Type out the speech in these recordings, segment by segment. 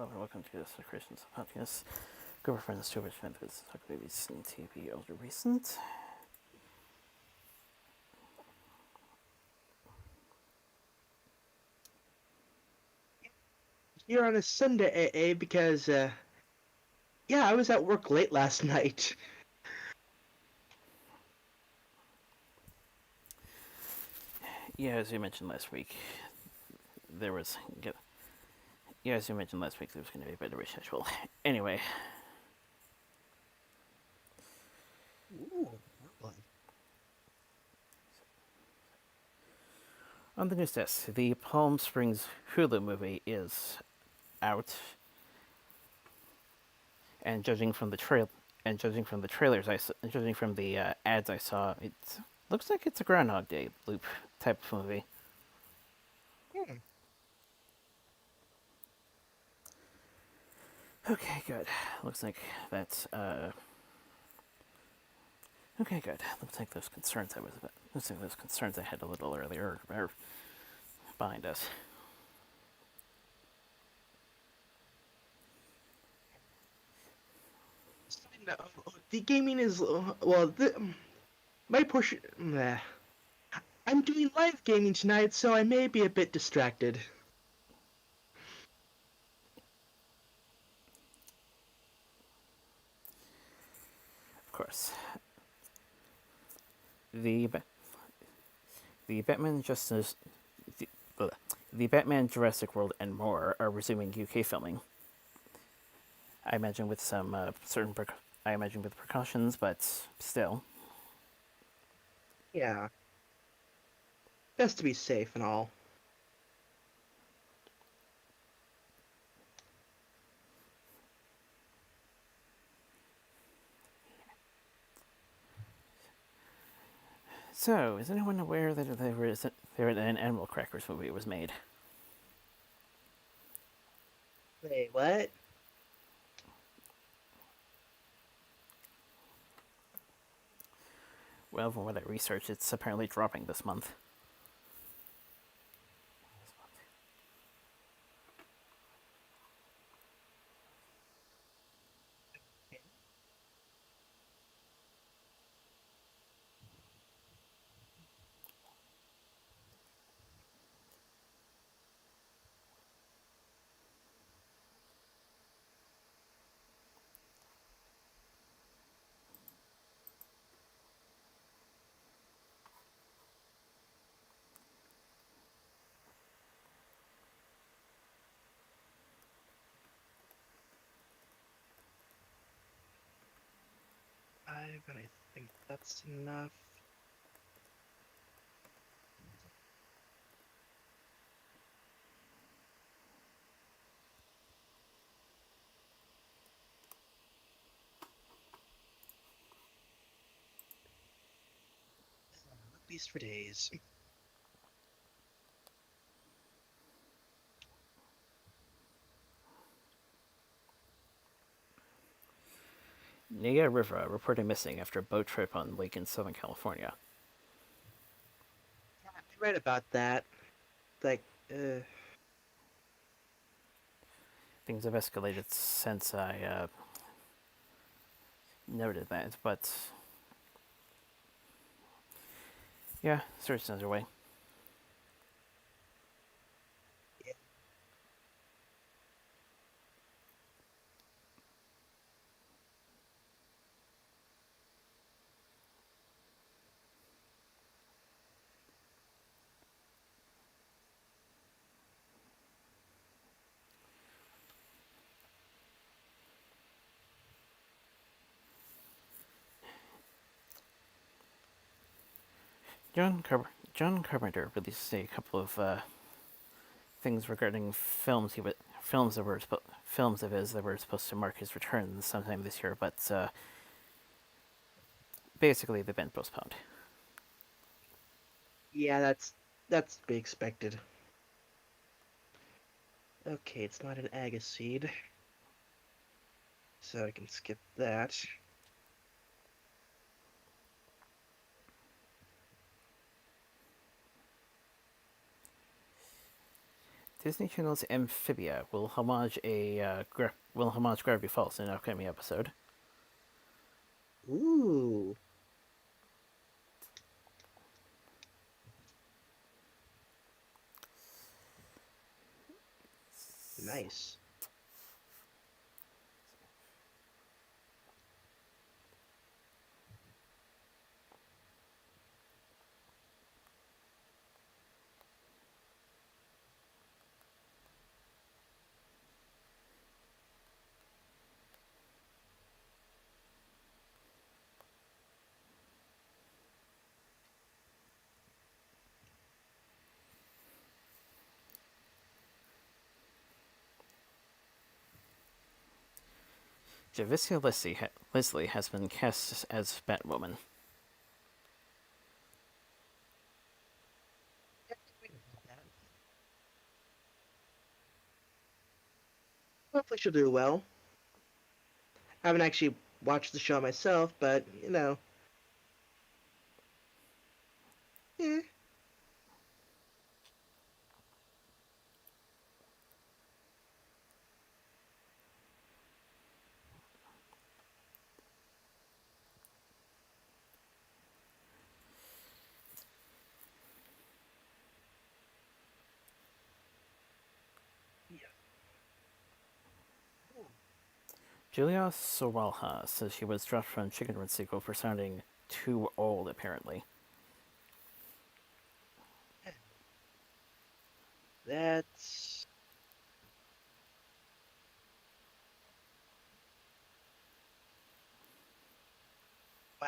Hello and welcome to Yoda Soda Creations podcast. Group of friends to which methods talk movies and TV older recent. Here on a Sunday, AA, because, I was at work late last night. Yeah, as you mentioned last week, there was. Yeah, as you mentioned last week, there was going to be a better reschedule. Anyway, Ooh, on the news desk, the Palm Springs Hulu movie is out, and judging from the trailers, judging from the ads I saw, it looks like it's a Groundhog Day loop type of movie. Hmm. Okay, good. Looks like that's okay, good. Looks like those concerns I had a little earlier are behind us. Side note, the gaming is, my portion, I'm doing live gaming tonight, so I may be a bit distracted. Of course, the the Batman Justice, the, the Batman Jurassic World and more are resuming UK filming. I imagine with some I imagine with precautions, but still. Yeah, best to be safe and all. So, is anyone aware that an Animal Crackers movie was made? Wait, what? Well, from what I researched, it's apparently dropping this month. But I think that's enough. At least for days. Nia River reported missing after a boat trip on lake in Southern California. I read about that. Like, Things have escalated since I noted that, but yeah, search is underway. yeah. John Carpenter released a couple of things regarding films of his that were supposed to mark his return sometime this year, but basically they've been postponed. Yeah, that's to be expected. Okay, it's not an agaseed, so I can skip that. Disney Channel's Amphibia will homage Gravity Falls in an upcoming episode. Ooh, nice. Javicia Leslie has been cast as Batwoman. Hopefully she'll do well. I haven't actually watched the show myself, but eh. Julia Sawalha says she was dropped from Chicken Run sequel for sounding too old, apparently. That's wow.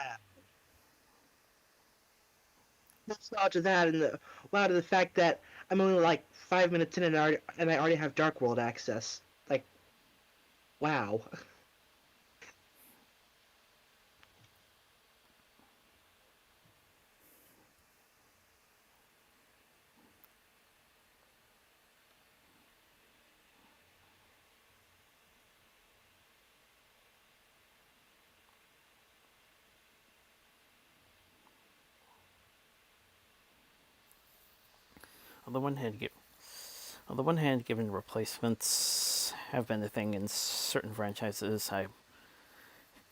Nostalgia that and the wow to the fact that I'm only like 5 minutes in and I already have Dark World access. Like wow. On the one hand, given replacements have been a thing in certain franchises, I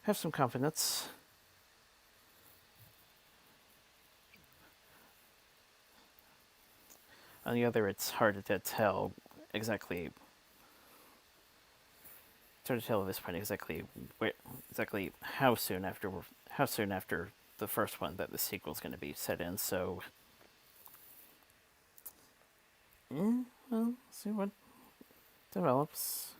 have some confidence. On the other, it's hard to tell exactly. It's hard to tell at this point exactly how soon after the first one that the sequel's going to be set in. So, well, see what develops.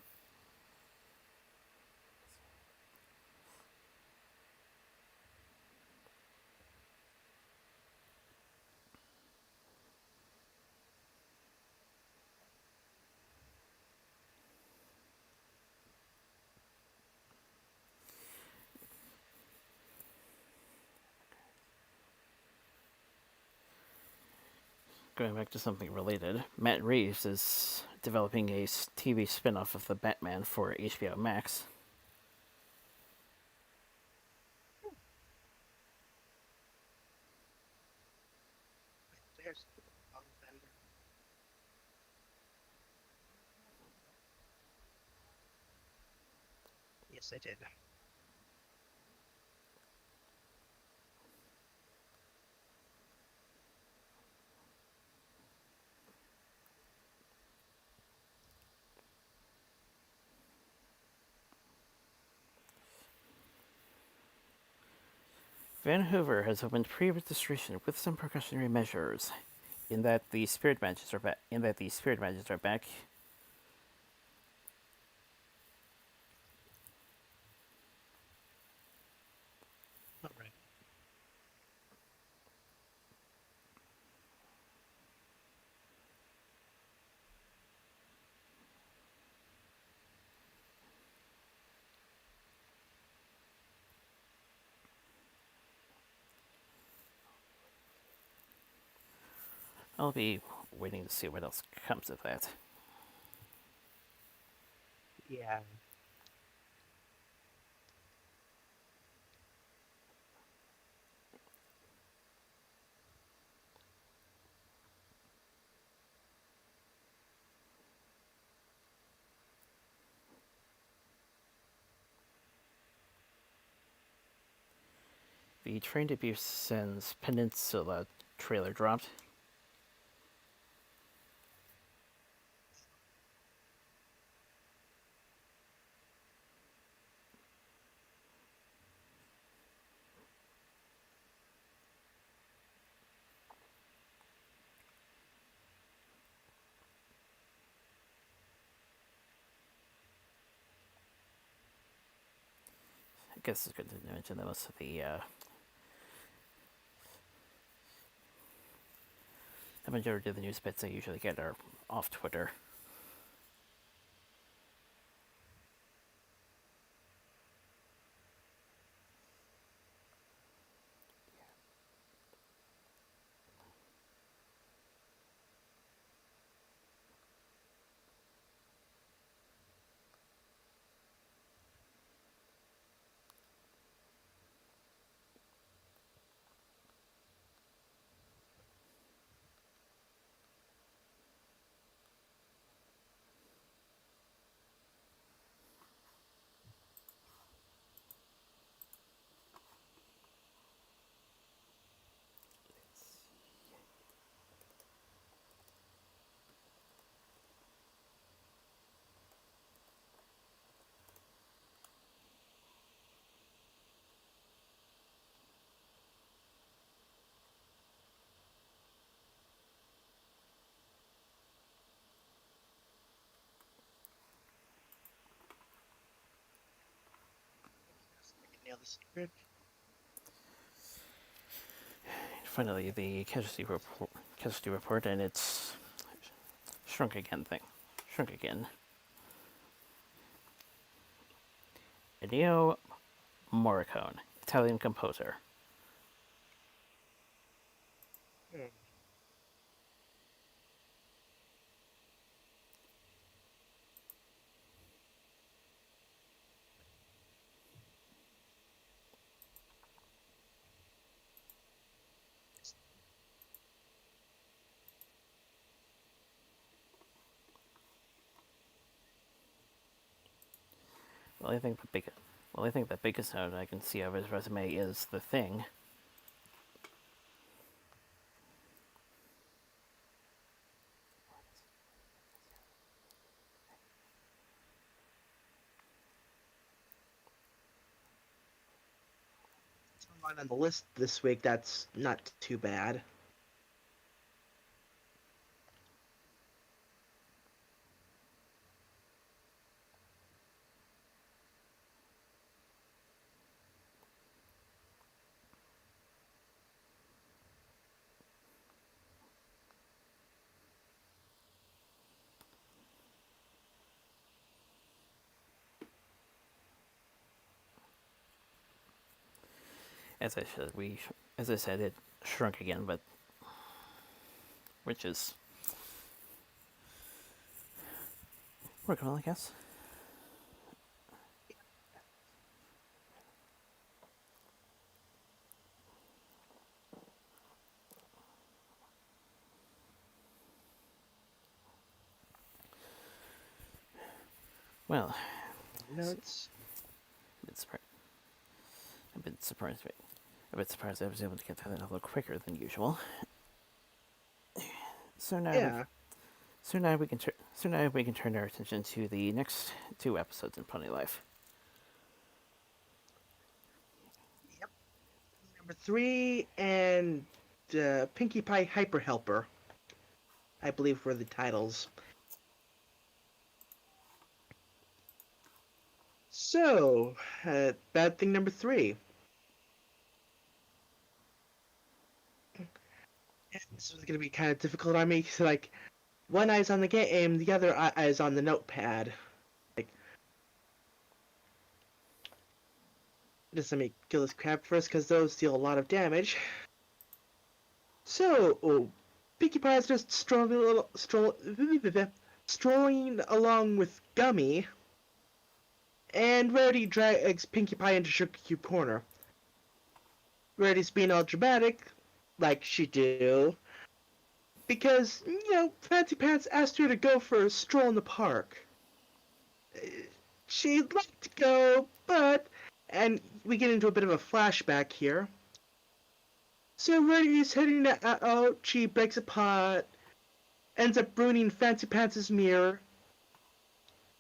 Going back to something related, Matt Reeves is developing a TV spin-off of the Batman for HBO Max. There's yes, I did. Van Hoover has opened pre-registration with some precautionary measures, in that the spirit matches are back. All right. I'll be waiting to see what else comes of that. Yeah. The Train to Busan's Peninsula trailer dropped. I guess it's good to mention that most of the majority of the news bits I usually get are off Twitter. Nail the secret. Finally, the casualty report, and it's shrunk again thing. Shrunk again. Ennio Morricone, Italian composer. Well, I think the biggest note I can see of his resume is The Thing. Someone on the list this week that's not too bad. As I said, it shrunk again, but which is working well, I guess. Well, Notes. a bit surprised. A bit surprised. A bit surprised I was able to get that a little quicker than usual. So now, Yeah. so now we can turn our attention to the next two episodes in Pony Life. Yep. Number 3 and Pinkie Pie Hyper Helper, I believe, were the titles. So, bad thing number 3. This was going to be kind of difficult on me, because, like, one eye's on the game, the other eye is on the notepad. Like, just let me kill this crab first, because those deal a lot of damage. So, Pinkie Pie is just strolling along with Gummy, and Rarity drags Pinkie Pie into Sugar Cube Corner. Rarity's being all dramatic, like she do, because, Fancy Pants asked her to go for a stroll in the park. She'd like to go, but... And we get into a bit of a flashback here. So Rarity's heading out, she breaks a pot, ends up ruining Fancy Pants' mirror.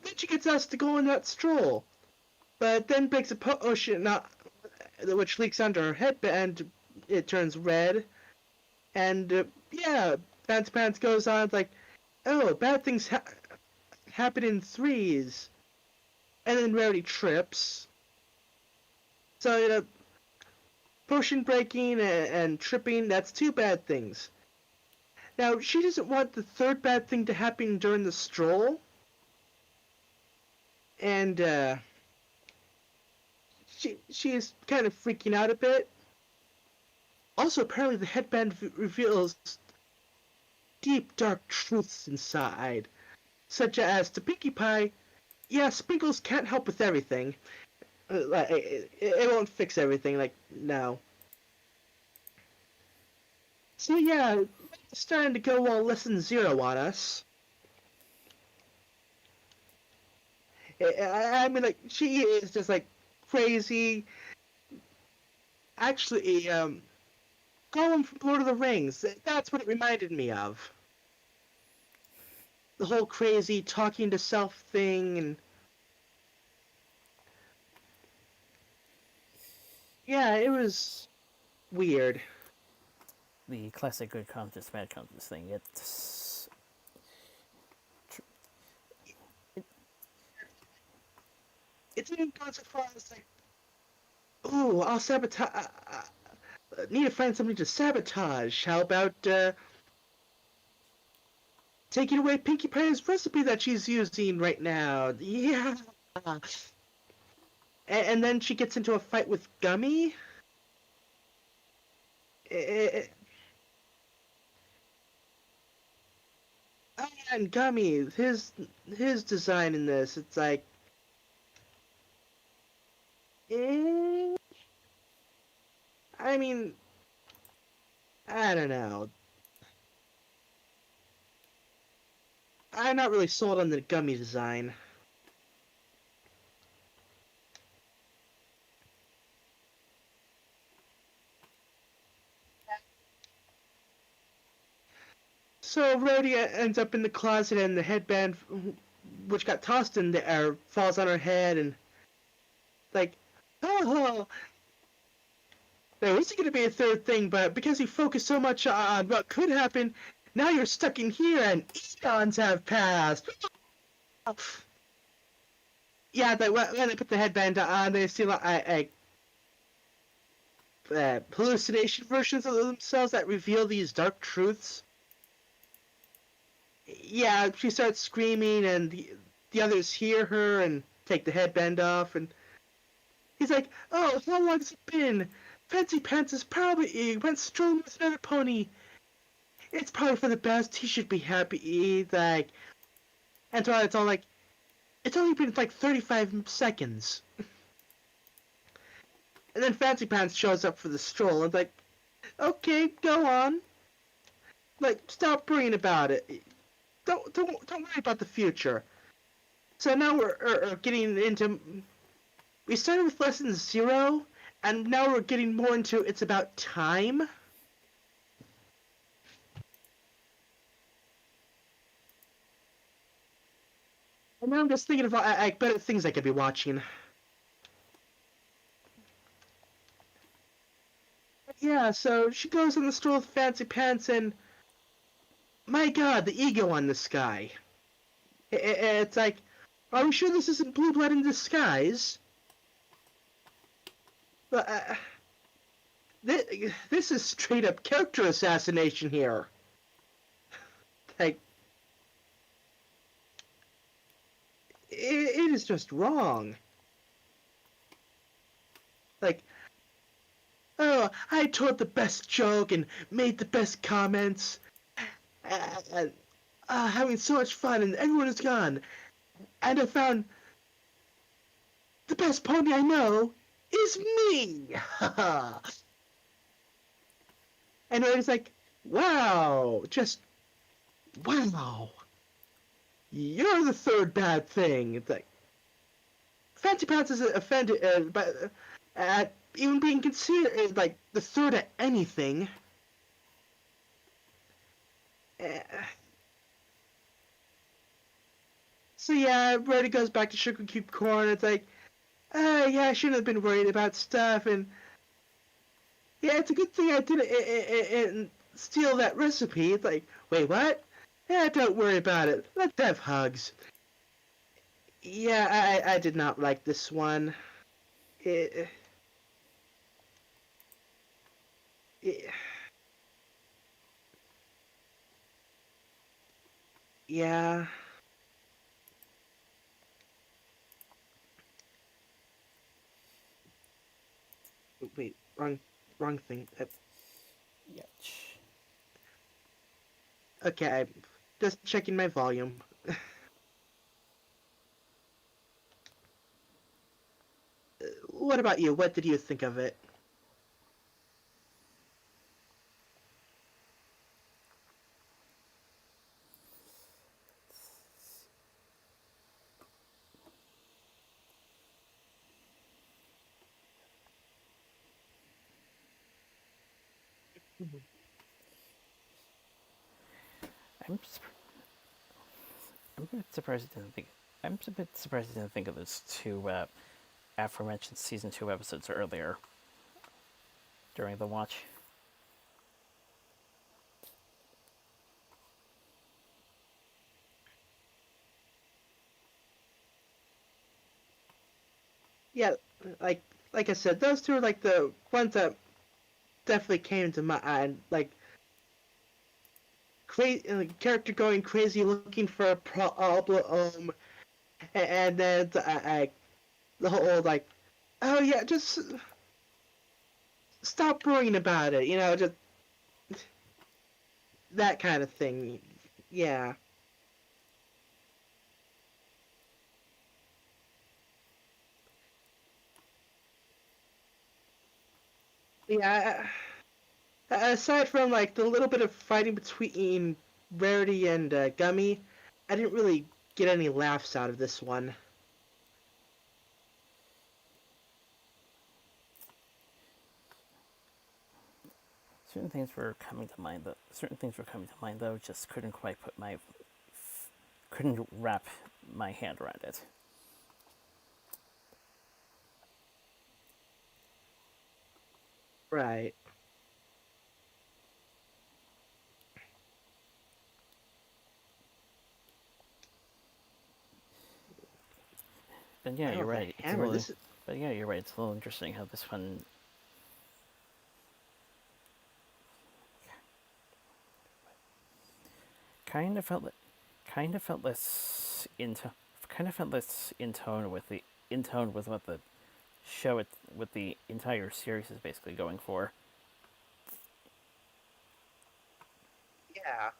Then she gets asked to go on that stroll, but then breaks a potion which leaks onto her headband. It turns red, and yeah, Fancy Pants goes on like, oh, bad things happen in threes, and then Rarity trips. So potion breaking and tripping, that's two bad things. Now, she doesn't want the third bad thing to happen during the stroll, and she is kind of freaking out a bit. Also, apparently the headband reveals deep, dark truths inside, such as to Pinkie Pie, yeah, sprinkles can't help with everything. It won't fix everything, like, no. So yeah, it's starting to go all lesson zero on us. I mean, like, she is just, like, crazy. Actually, Gollum from Lord of the Rings, that's what it reminded me of. The whole crazy talking to self thing, and yeah, it was weird. The classic good conscious, bad conscious thing. It didn't go so far as like, ooh, I'll sabotage. Need to find something to sabotage. How about taking away Pinkie Pie's recipe that she's using right now? Yeah. And then she gets into a fight with Gummy. Eh, oh, yeah, and Gummy, his design in this, it's like, eh, I mean, I don't know. I'm not really sold on the Gummy design. So Rhodia ends up in the closet, and the headband, which got tossed in the air, falls on her head, and like, oh, there was going to be a third thing, but because you focus so much on what could happen, now you're stuck in here, and eons have passed. Yeah, when they put the headband on, they see like hallucination versions of themselves that reveal these dark truths. Yeah, she starts screaming, and the others hear her and take the headband off, and he's like, "Oh, how long has it been? Fancy Pants is probably went strolling with another pony. It's probably for the best. He should be happy." Like, and Twilight's all like, "It's only been like 35 seconds." And then Fancy Pants shows up for the stroll, and like, "Okay, go on. Like, stop worrying about it. Don't worry about the future." So now we're getting into. We started with lesson 0, and now we're getting more into it's about time. And now I'm just thinking of like better things I could be watching. Yeah, so she goes on the stroll with Fancy Pants, and my God, the ego on this guy. It's like, are we sure this isn't Blue Blood in disguise? But this is straight up character assassination here. Like, it is just wrong. Like, oh, I told the best joke and made the best comments, and having so much fun, and everyone is gone. And I found the best pony I know is me. And I was like, wow, just wow. You're the third bad thing. It's like Fancy Pants is offended, but even being considered like the third at anything. Eh, So yeah, Brody goes back to Sugar Cube Corn. It's like, yeah, I shouldn't have been worried about stuff, and yeah, it's a good thing I didn't steal that recipe. It's like, wait, what? Yeah, don't worry about it. Let's have hugs. Yeah, I did not like this one. It, it, yeah. Wait, wrong thing. Yetch. Okay, I'm just checking my volume. What about you? What did you think of it? I'm I'm a bit surprised I didn't think. I'm a bit surprised I didn't think of those two aforementioned season 2 episodes earlier during the watch. Yeah, like like I said, those two are like the ones that definitely came to mind. Like crazy character going crazy looking for a problem, and then the whole like, oh yeah, just stop worrying about it. Just that kind of thing. Yeah, yeah. Aside from like the little bit of fighting between Rarity and Gummy, I didn't really get any laughs out of this one. Certain things were coming to mind though. Just couldn't wrap my hand around it. Right. But yeah, you're Oh, the right. It's a hammer. little. This is But yeah, you're right. It's a little interesting how this one kind of felt kind of felt less into kind of felt less in tone with what the show it with the entire series is basically going for. yeah.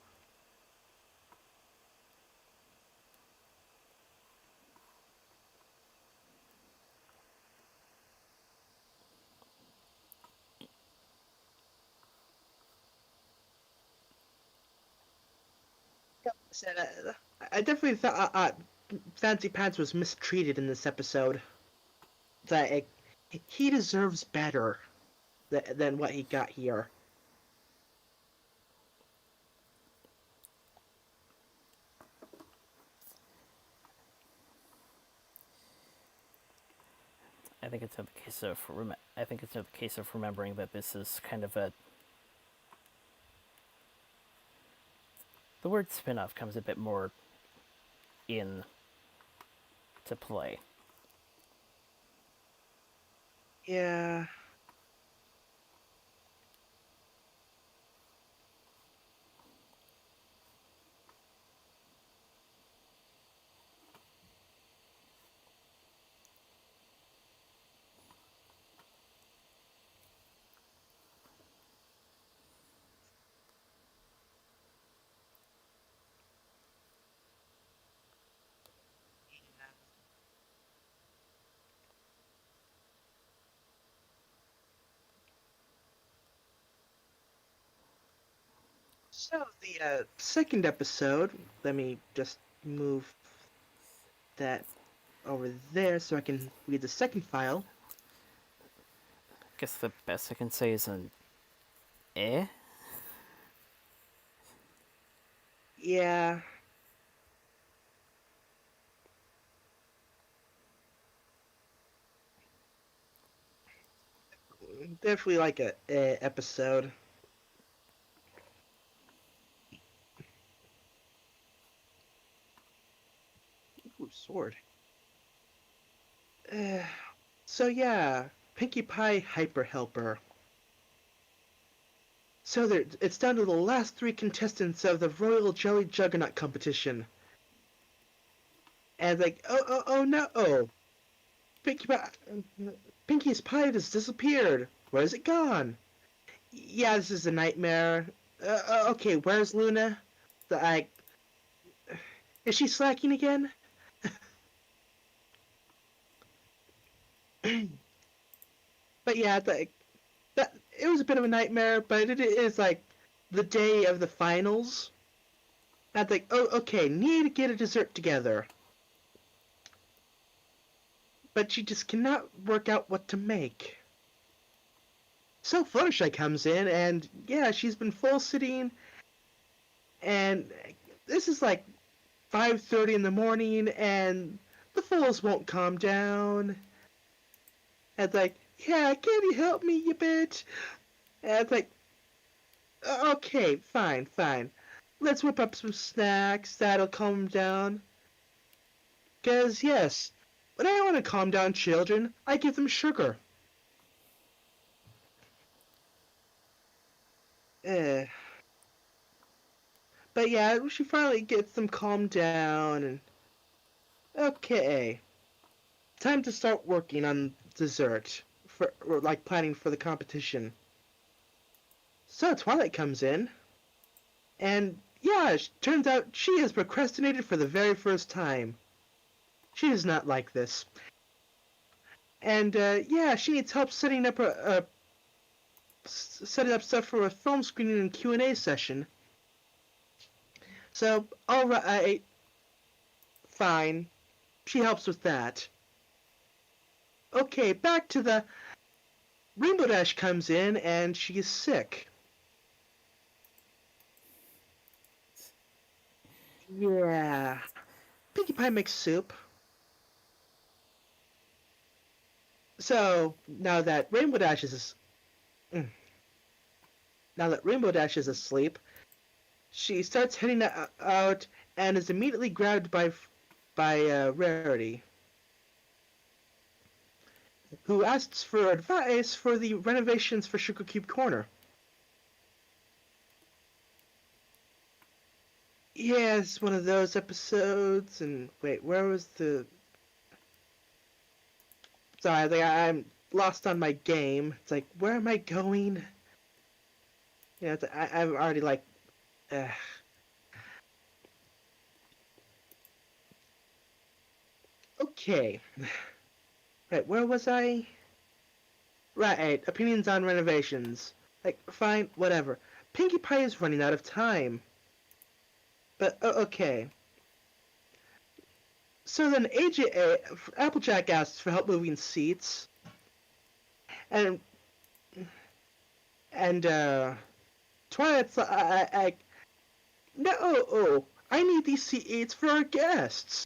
Said, I definitely thought Fancy Pants was mistreated in this episode. That he deserves better than what he got here. I think it's another case of remembering that this is kind of a the word spin-off comes a bit more in to play. Yeah. So the second episode, let me just move that over there so I can read the second file. Guess the best I can say is an eh. Yeah. Definitely like a episode. Ooh, sword. Uh, so yeah, Pinkie Pie Hyper Helper. So there, it's down to the last three contestants of the Royal Jelly Juggernaut competition. And like, oh no, Pinkie Pie, Pinkie's pie has disappeared. Where's it gone? Yeah, this is a nightmare. Okay, where's Luna? I is she slacking again? But yeah, that it was a bit of a nightmare, but it is like the day of the finals. I think, oh, okay, need to get a dessert together. But she just cannot work out what to make. So Fluttershy comes in, and yeah, she's been full sitting, and this is like 5:30 in the morning, and the fools won't calm down. And it's like, yeah, can you help me, you bitch? And it's like, okay, fine. Let's whip up some snacks, that'll calm them down. 'Cause, yes, when I want to calm down children, I give them sugar. Eh. But yeah, she finally gets them calmed down, and okay, time to start working on dessert or like planning for the competition. So Twilight comes in, and yeah, it turns out she has procrastinated for the very first time. She does not like this, and yeah, she needs help setting up stuff for a film screening and Q&A session. So all right, fine, she helps with that. Okay, back to the Rainbow Dash comes in and she is sick. Yeah. Pinkie Pie makes soup. So mm, now that Rainbow Dash is asleep, she starts heading out and is immediately grabbed by Rarity, who asks for advice for the renovations for Sugar Cube Corner. Yeah, it's one of those episodes. And wait, where was the? Sorry, I think I'm lost on my game. It's like, where am I going? Yeah, I'm already like, uh, okay. Right, where was I? Right, opinions on renovations. Like, fine, whatever. Pinkie Pie is running out of time. But, okay. So then Applejack asks for help moving seats. And, and Twilight's like, no, I need these seats for our guests.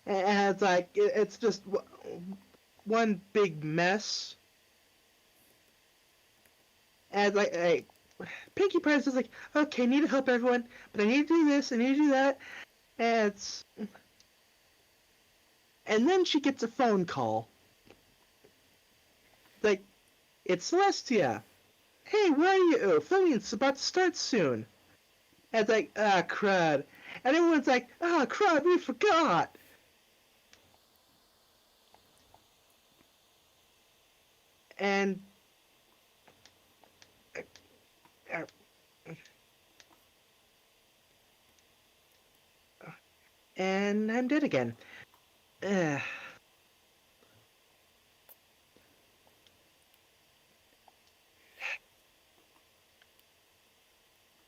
And it's like, it's just one big mess. And like Pinkie Pie is just like, okay, need to help everyone, but I need to do this, I need to do that. And then she gets a phone call. Like, it's Celestia. Hey, where are you? Filming's about to start soon. And it's like, ah, crud. And everyone's like, ah, crud, we forgot. And uh, and I'm dead again. Uh,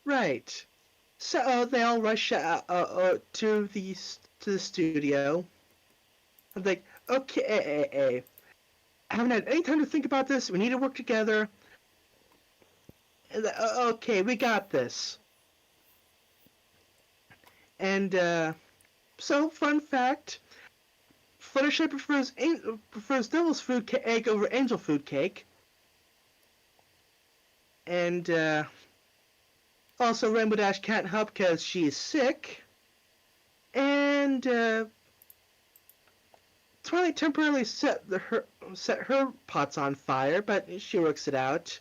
right. So they all rush to the studio. I'm like, okay, I haven't had any time to think about this. We need to work together. Okay, we got this. And so, fun fact: Fluttershy prefers devil's food egg over angel food cake. And also, Rainbow Dash can't help because she's sick. And Twilight temporarily set her pots on fire, but she works it out.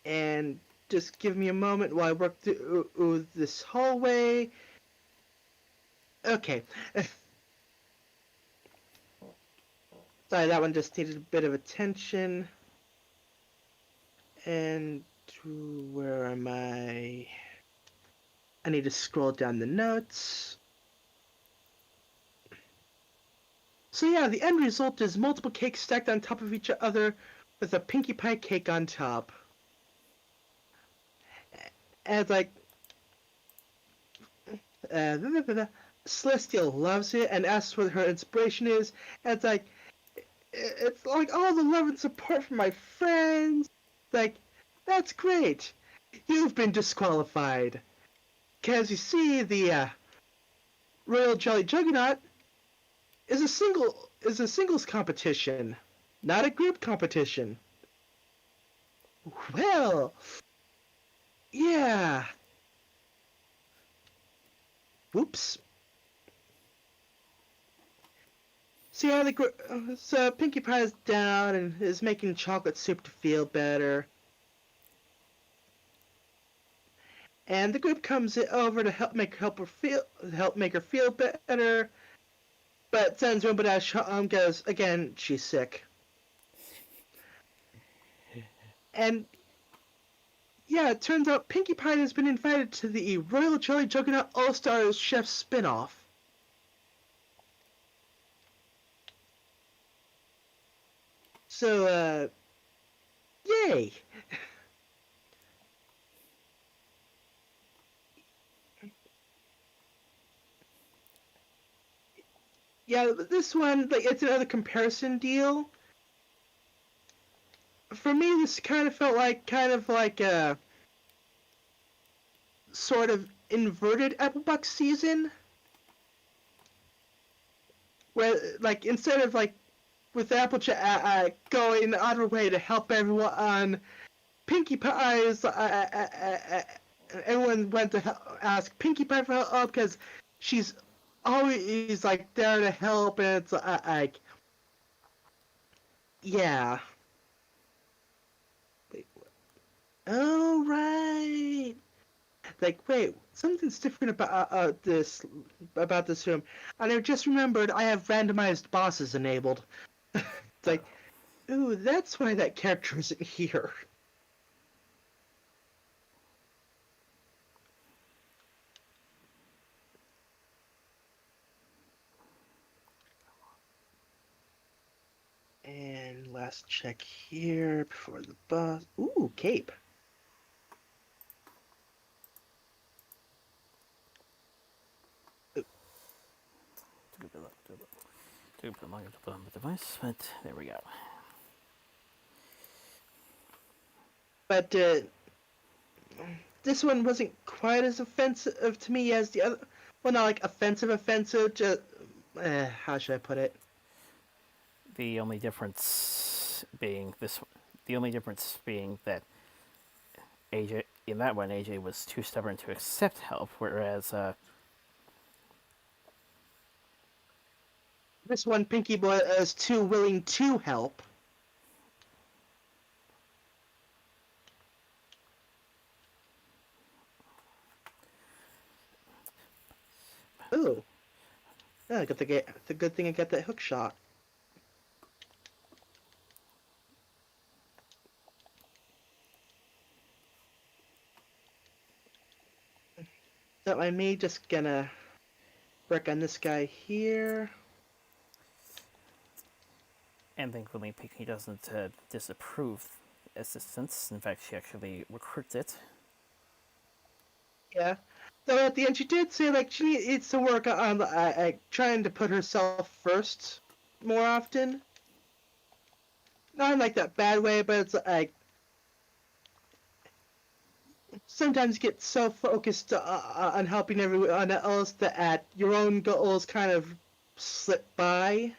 And just give me a moment while I work through this hallway. Okay. Sorry, that one just needed a bit of attention. And where am I? I need to scroll down the notes. So yeah, the end result is multiple cakes stacked on top of each other with a Pinkie Pie cake on top. And it's like, Celestial loves it and asks what her inspiration is. And it's like all the love and support from my friends. Like, that's great. You've been disqualified. Because you see, the Royal Jelly Juggernaut is a singles competition, not a group competition. Well, yeah. Whoops. So yeah, so Pinkie Pie is down and is making chocolate soup to feel better. And the group comes over to help make her feel better. But sends Rainbow Dash home because again she's sick. And yeah, it turns out Pinkie Pie has been invited to the Royal Jelly Juggernaut All Stars Chef spinoff. So, yay! Yeah, this one, like, it's another comparison deal. For me, this kind of felt like a sort of inverted Applebuck season, where, like, instead of, like, with Applejack going out of her way to help everyone, Pinkie Pie's, everyone went to ask Pinkie Pie for help because she's always, like, there to help, and it's, like, yeah. Oh, right. Like, wait, something's different about this room. And I just remembered I have randomized bosses enabled. It's like, ooh, that's why that character isn't here. And last check here before the boss. Ooh, cape. To put longer to put on the device, but there we go. But this one wasn't quite as offensive to me as the other. Well, not like offensive. Just how should I put it? The only difference being that AJ in that one AJ was too stubborn to accept help, whereas This one, Pinkie Boy is too willing to help. Ooh. Yeah, the good thing I got that hook shot. So I'm just gonna work on this guy here. and thankfully Pinkie doesn't disapprove assistance. In fact, she actually recruits it. Yeah. Though at the end she did say like she needs to work on trying to put herself first. more often. Not in like that bad way, but it's like sometimes you get so focused on helping everyone else that your own goals kind of slip by.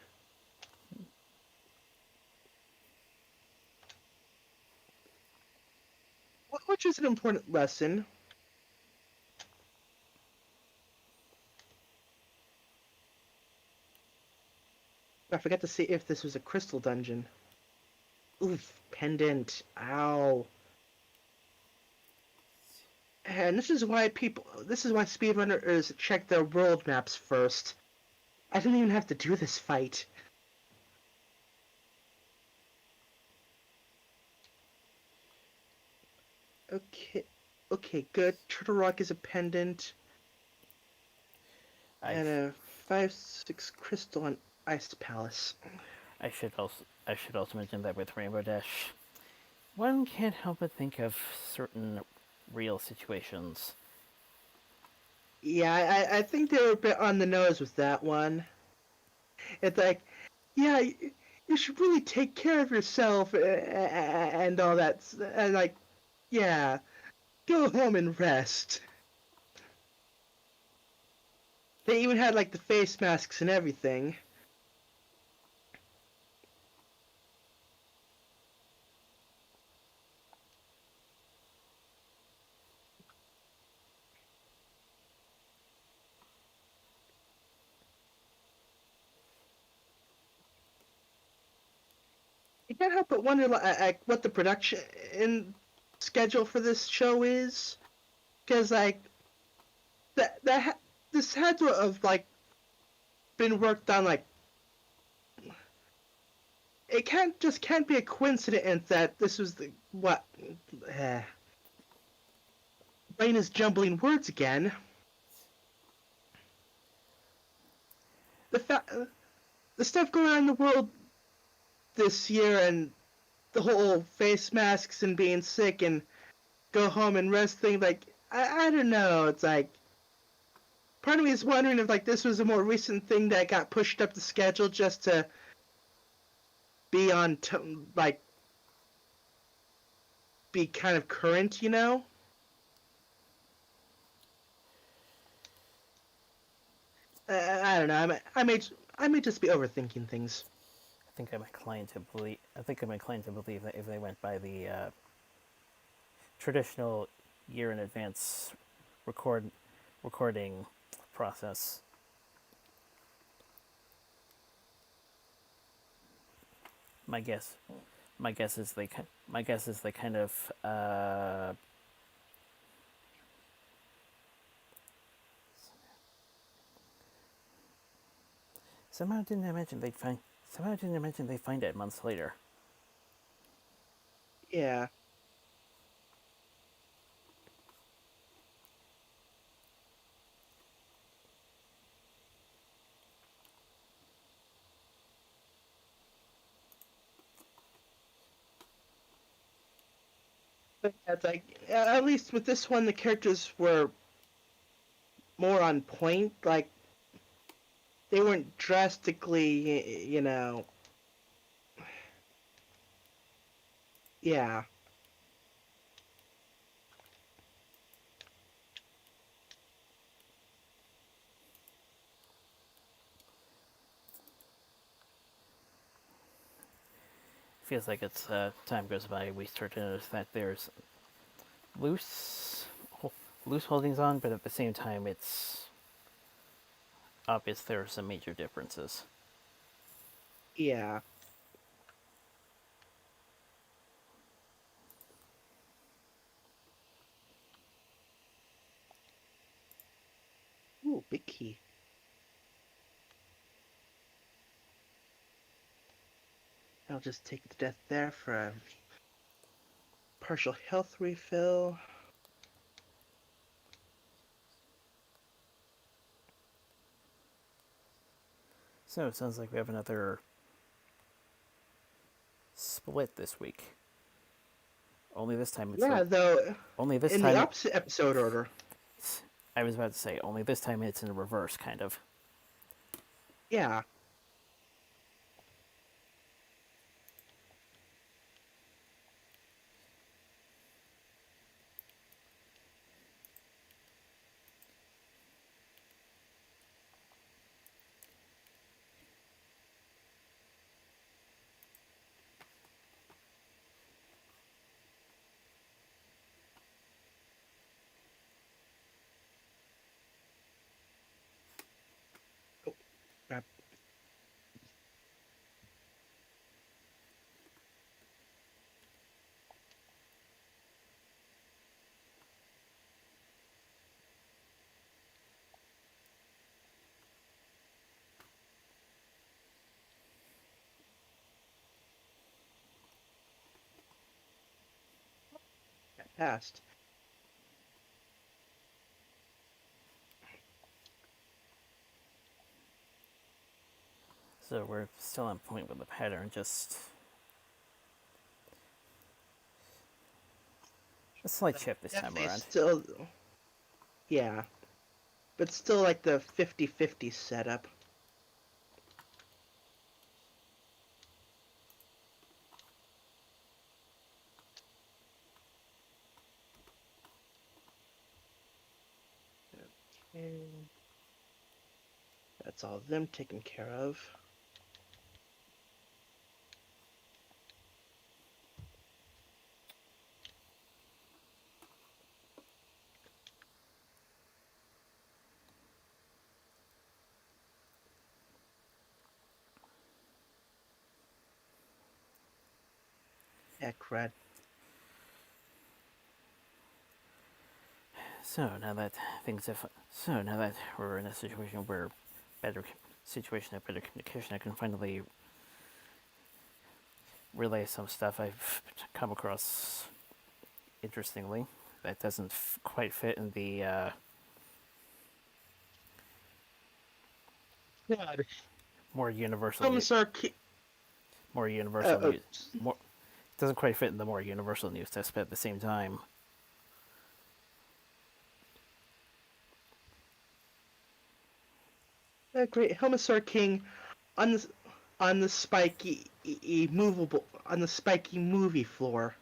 Which is an important lesson. I forgot to see if this was a crystal dungeon. Oof, pendant. Ow. And this is why speedrunners check their world maps first. I didn't even have to do this fight. Okay, okay, good. Turtle Rock is a pendant. I, And a 5/6 crystal on Ice Palace. I should also mention that with Rainbow Dash, one can't help but think of certain real situations. Yeah, I think they were a bit on the nose with that one. It's like, yeah, you should really take care of yourself and all that. And like, yeah, go home and rest. They even had like the face masks and everything. You can't help but wonder like what the production schedule for this show is, because like this had to have like been worked on like it can't be a coincidence that this was the what brain is jumbling words again. The the stuff going on in the world this year and the whole face masks and being sick and go home and rest thing, like I don't know. It's like part of me is wondering if like this was a more recent thing that got pushed up the schedule just to be on like be kind of current, you know? I don't know. I may just be overthinking things. I think I'm inclined to believe that if they went by the traditional year in advance record recording process, my guess my guess is they kind of somehow didn't I mention they find it months later. Yeah. But it's like at least with this one, the characters were more on point. Like they weren't drastically, you know. Yeah. Feels like it's time goes by, we start to notice that there's loose loose holdings on, but at the same time, it's obvious there are some major differences. Yeah. Ooh, big key. I'll just take the death there for a partial health refill. So it sounds like we have another split this week. Only this time it's Yeah, though, only this in the time opposite episode order. I was about to say only this time it's in reverse, kind of. Yeah. Crap. That passed. So we're still on point with the pattern, just a slight chip this time Definitely around. still, yeah, but still like the 50-50 setup. Okay. That's all of them taken care of. Yeah, crud. So now that we're in a situation where better better communication, I can finally relay some stuff I've come across interestingly that doesn't quite fit in the God. more universal Commissar more universal news more doesn't quite fit in the more universal news test, but at the same time, great Helmsar King on the spiky movie floor.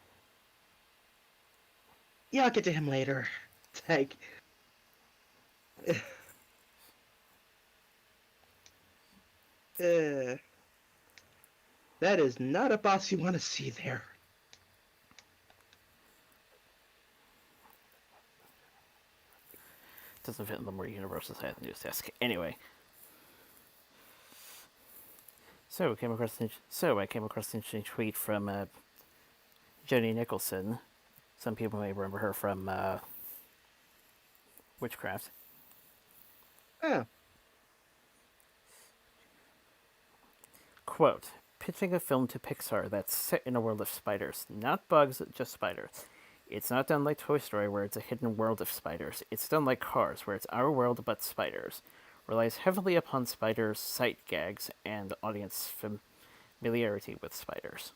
Yeah, I'll get to him later. It's like, that is not a boss you want to see there. doesn't fit in the more universal side of the news desk. Anyway, I came across an interesting tweet from Joni Nicholson. Some people may remember her from Witchcraft. Oh, Quote, pitching a film to Pixar that's set in a world of spiders. Not bugs, just spiders. It's not done like Toy Story, where it's a hidden world of spiders. It's done like Cars, where it's our world but spiders. Relies heavily upon spiders' sight gags and audience familiarity with spiders.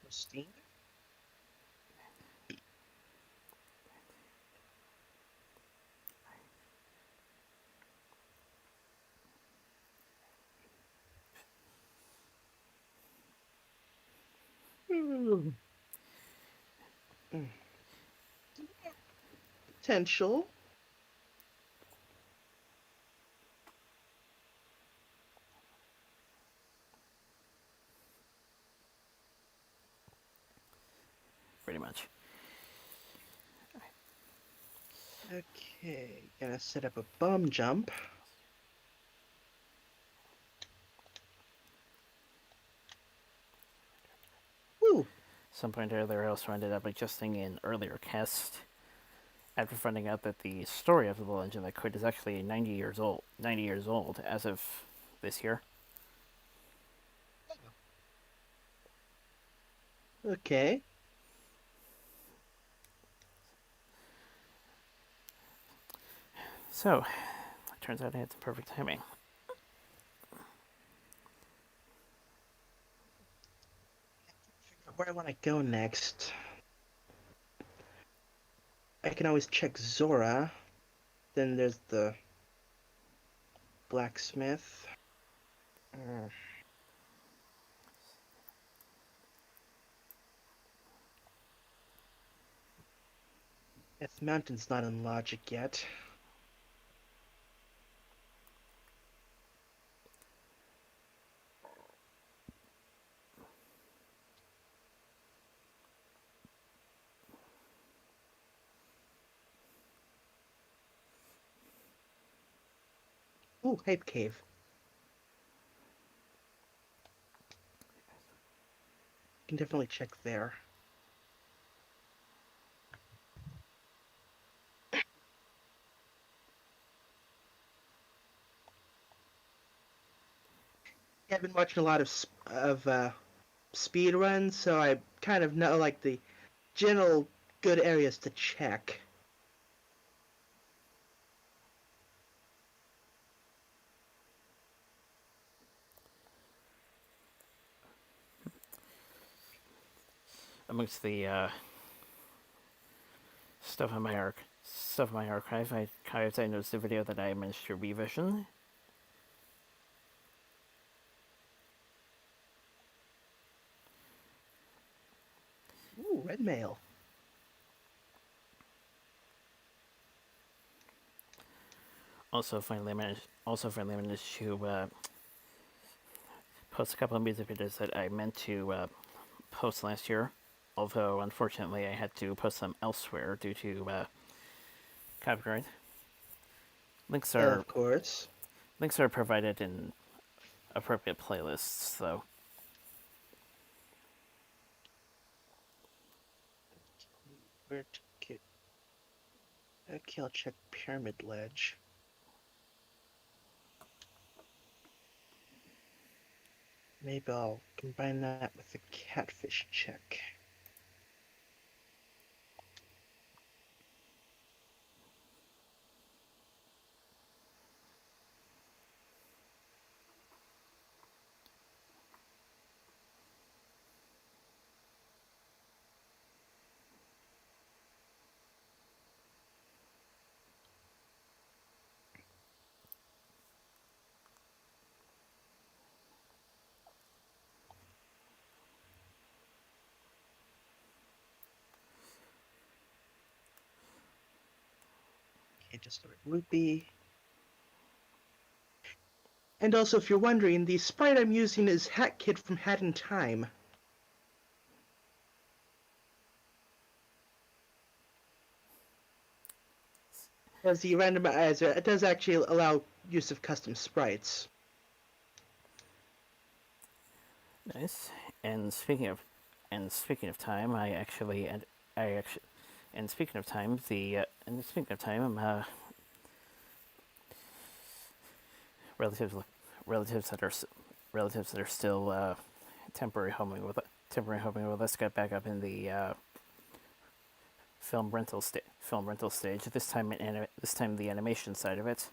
Christine? Potential. Pretty much. Okay, gonna set up a bum jump. Woo! Some point earlier, I also ended up adjusting an earlier cast after finding out that the story of the Legend That Could is actually 90 years old. 90 years old as of this year. Okay. So, it turns out I had some perfect timing. Where I want to go next. I can always check Zora. Then there's the blacksmith. Death Mountain's not in logic yet. Ooh, Hype Cave. Can definitely check there. Yeah, I've been watching a lot of speed runs, so I kind of know like the general good areas to check. Amongst the stuff in my archive, I noticed a video that I managed to revision. Ooh, red mail. Also, finally managed to post a couple of music videos that I meant to post last year. Although, unfortunately, I had to post them elsewhere due to copyright. Links are Of course. links are provided in appropriate playlists, though. Where to get? Okay, I'll check Pyramid Ledge. Maybe I'll combine that with the catfish check. Okay, just a rupee. And also, if you're wondering, the sprite I'm using is Hat Kid from Hat in Time. As the randomizer, it does actually allow use of custom sprites. Nice. And speaking of time, I actually, and speaking of time, relatives relatives that are relatives that are still temporary homing with us got back up in the film rental stage. This time the animation side of it,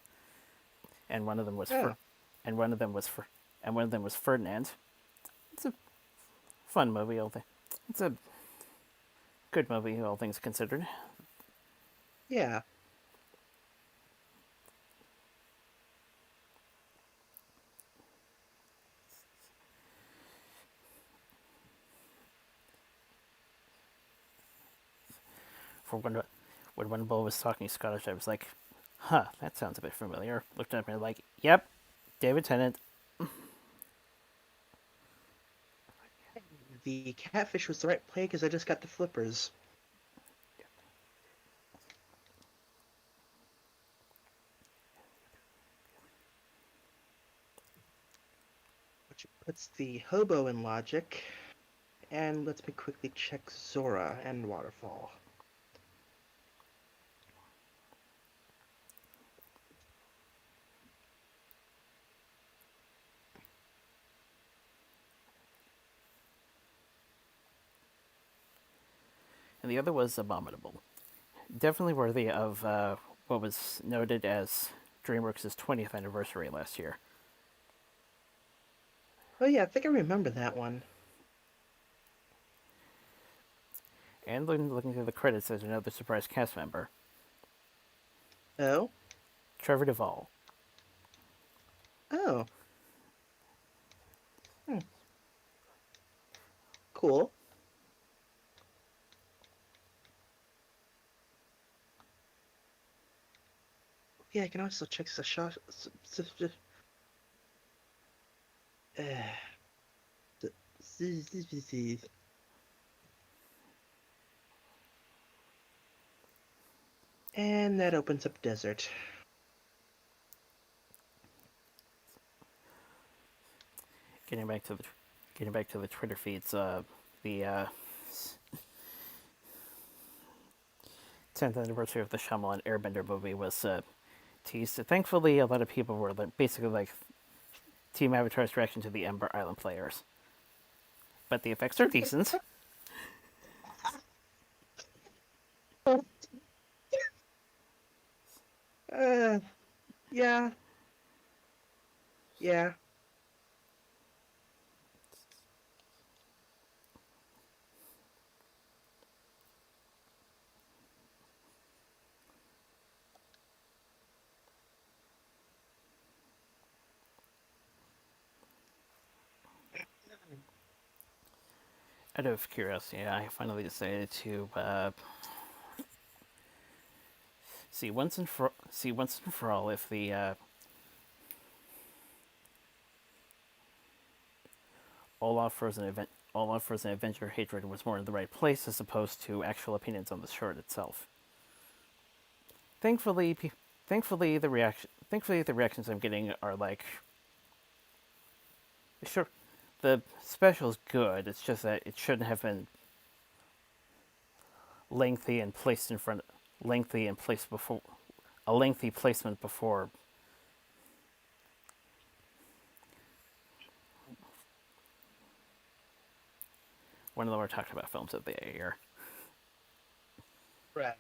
and one of them was Oh, one of them was Ferdinand. It's a fun movie. It's a good movie, all things considered. yeah. For when one bull was talking Scottish, I was like, "Huh, that sounds a bit familiar." Looked at me like, "Yep, David Tennant." The catfish was the right play because I just got the flippers. Which puts the hobo in logic. And lets me quickly check Zora and Waterfall. And the other was Abominable. Definitely worthy of what was noted as DreamWorks' 20th anniversary last year. Oh yeah, I think I remember that one. And looking through the credits, there's another surprise cast member, Oh? Trevor Duvall. Oh. Hmm. Cool. Yeah, I can also check the shot. And that opens up desert. getting back to the Twitter feeds, the 10th anniversary of the Shyamalan Airbender movie was teased. Thankfully, a lot of people were like, basically like Team Avatar's reaction to the Ember Island players, but the effects are decent. Uh, yeah, yeah. Out of curiosity, I finally decided to see once and for all if the Olaf Frozen Adventure hatred was more in the right place as opposed to actual opinions on the short itself. Thankfully, thankfully the reactions I'm getting are like, sure, the special's good. It's just that it shouldn't have been lengthy and placed in front, lengthy and placed before, a lengthy placement before. One of the more talked about films of the year. Right.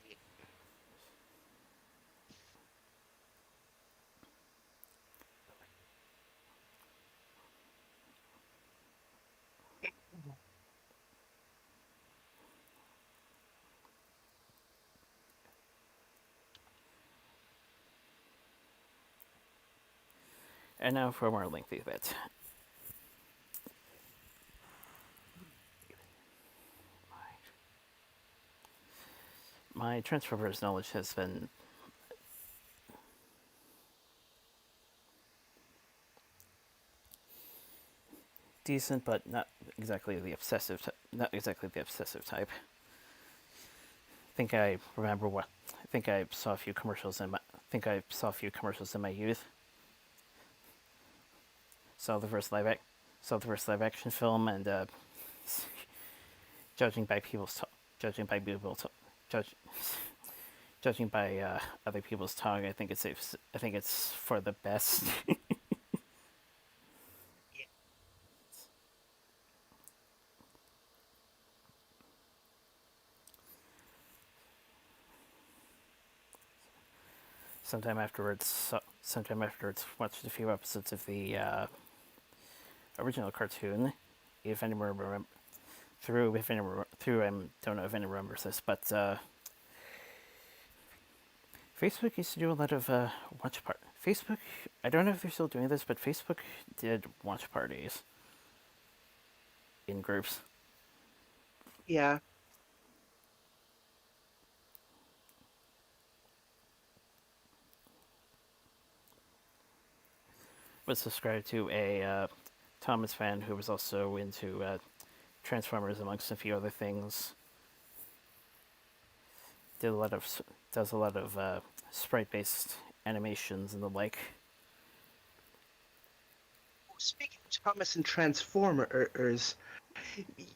And now for a more lengthy bit. My Transformers knowledge has been decent, but not exactly the obsessive. Not exactly the obsessive type. I think I saw a few commercials in my. I think I saw a few commercials in my youth. Saw the first live action film, and judging by people's judging by people judge, judging by other people's talk, I think it's for the best. Sometime afterwards, watched a few episodes of the original cartoon. If anyone remember, don't know if anyone remembers this, but Facebook used to do a lot of watch part. Facebook, I don't know if they're still doing this, but Facebook did watch parties in groups. Yeah. Was subscribed to a Thomas fan who was also into Transformers amongst a few other things. Does a lot of sprite-based animations and the like. Speaking of Thomas and Transformers,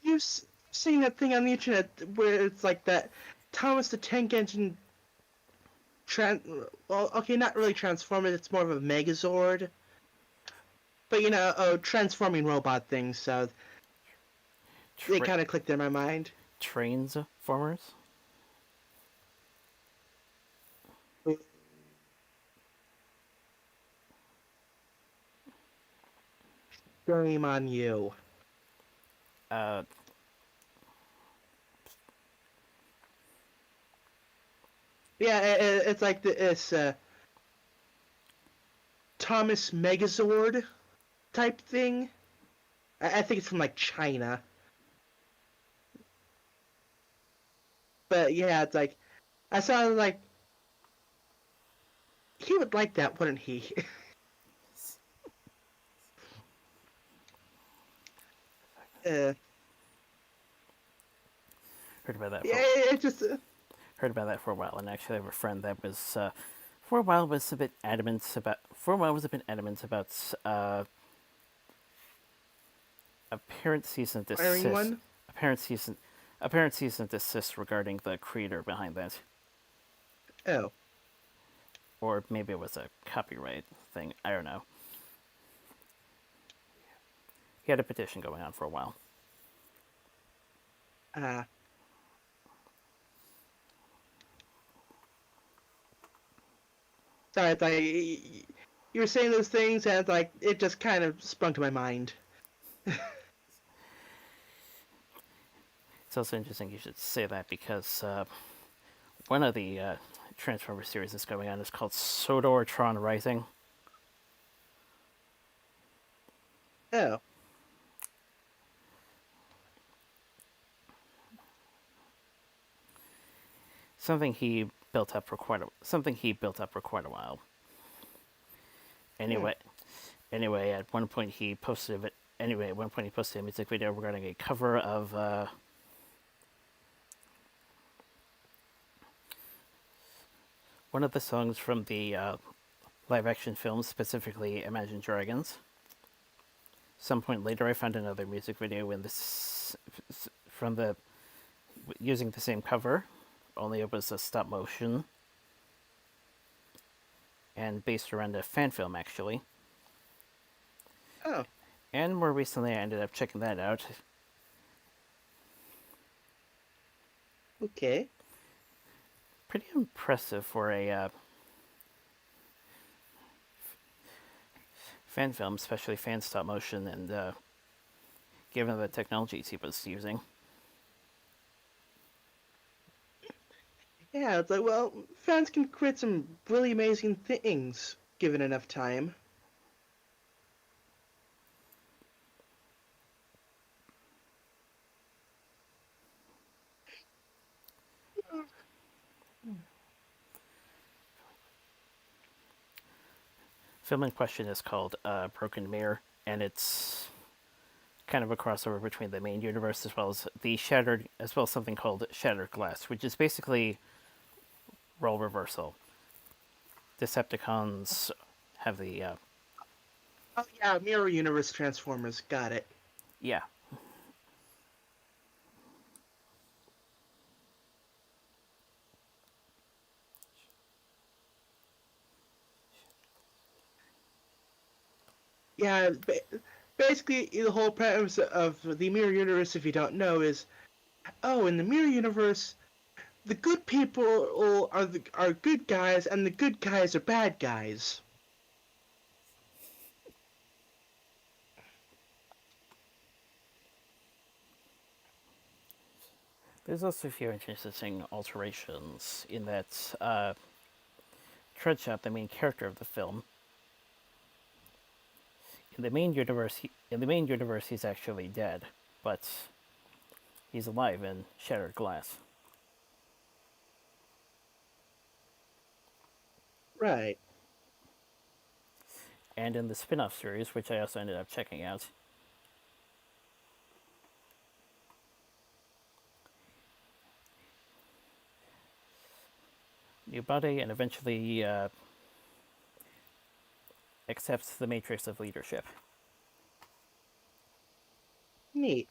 you've seen that thing on the internet where it's like that Thomas the Tank Engine. Well, okay, not really Transformers. It's more of a Megazord. But a transforming robot thing. So it kind of clicked in my mind. Transformers. Shame on you. Uh, Yeah, it's like this Thomas Megazord type thing. I think it's from like China. But yeah, it's like I saw like he would like that, wouldn't he? uh, heard about that. yeah, it just. Heard about that for a while, and actually, I have a friend that was for a while was a bit adamant about. For a while, was a bit adamant about apparent cease and Hiring desist. one? Apparent cease and apparent cease and desist regarding the creator behind that, Oh. or maybe it was a copyright thing. I don't know. He had a petition going on for a while. Uh, sorry, you were saying those things and like it just kind of sprung to my mind. It's also interesting you should say that because one of the Transformers series that's going on is called Sodortron Rising. Oh. Something he built up for quite a while. Hmm. Anyway, at one point he posted it. Anyway, at one point he posted a music video regarding a cover of one of the songs from the live-action film, specifically Imagine Dragons. Some point later, I found another music video in this from the using the same cover, only it was a stop motion and based around a fan film actually. Oh. And more recently, I ended up checking that out. Okay. Pretty impressive for a fan film, especially fan stop motion, and given the technologies he was using. Yeah, it's like, well, fans can create some really amazing things given enough time. Film in question is called Broken Mirror, and it's kind of a crossover between the main universe as well as something called Shattered Glass, which is basically role reversal. Decepticons have the Oh yeah, Mirror Universe Transformers. Got it. yeah. Yeah, basically the whole premise of the Mirror Universe, if you don't know, is oh, in the Mirror Universe, the good people are good guys, and the good guys are bad guys. There's also a few interesting alterations in that Treadshot, the main character of the film, in the main universe, he's actually dead, but he's alive in Shattered Glass. Right. And in the spin-off series, which I also ended up checking out, new body and eventually accepts the matrix of leadership. Neat.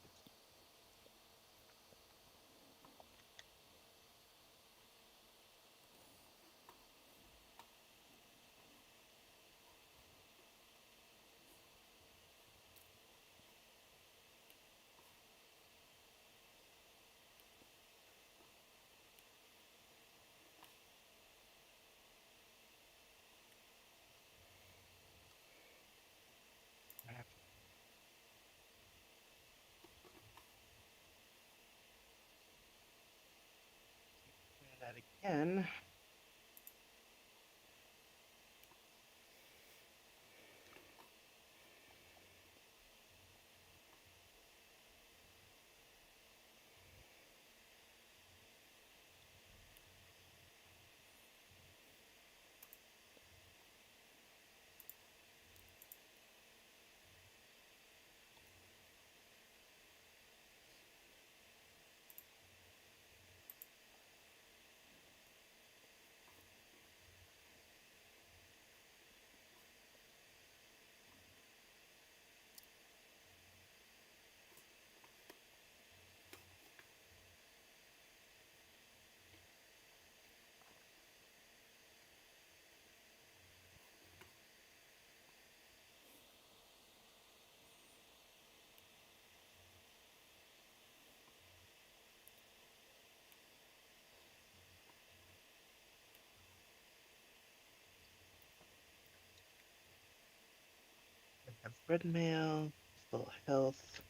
That again. red mail, full health.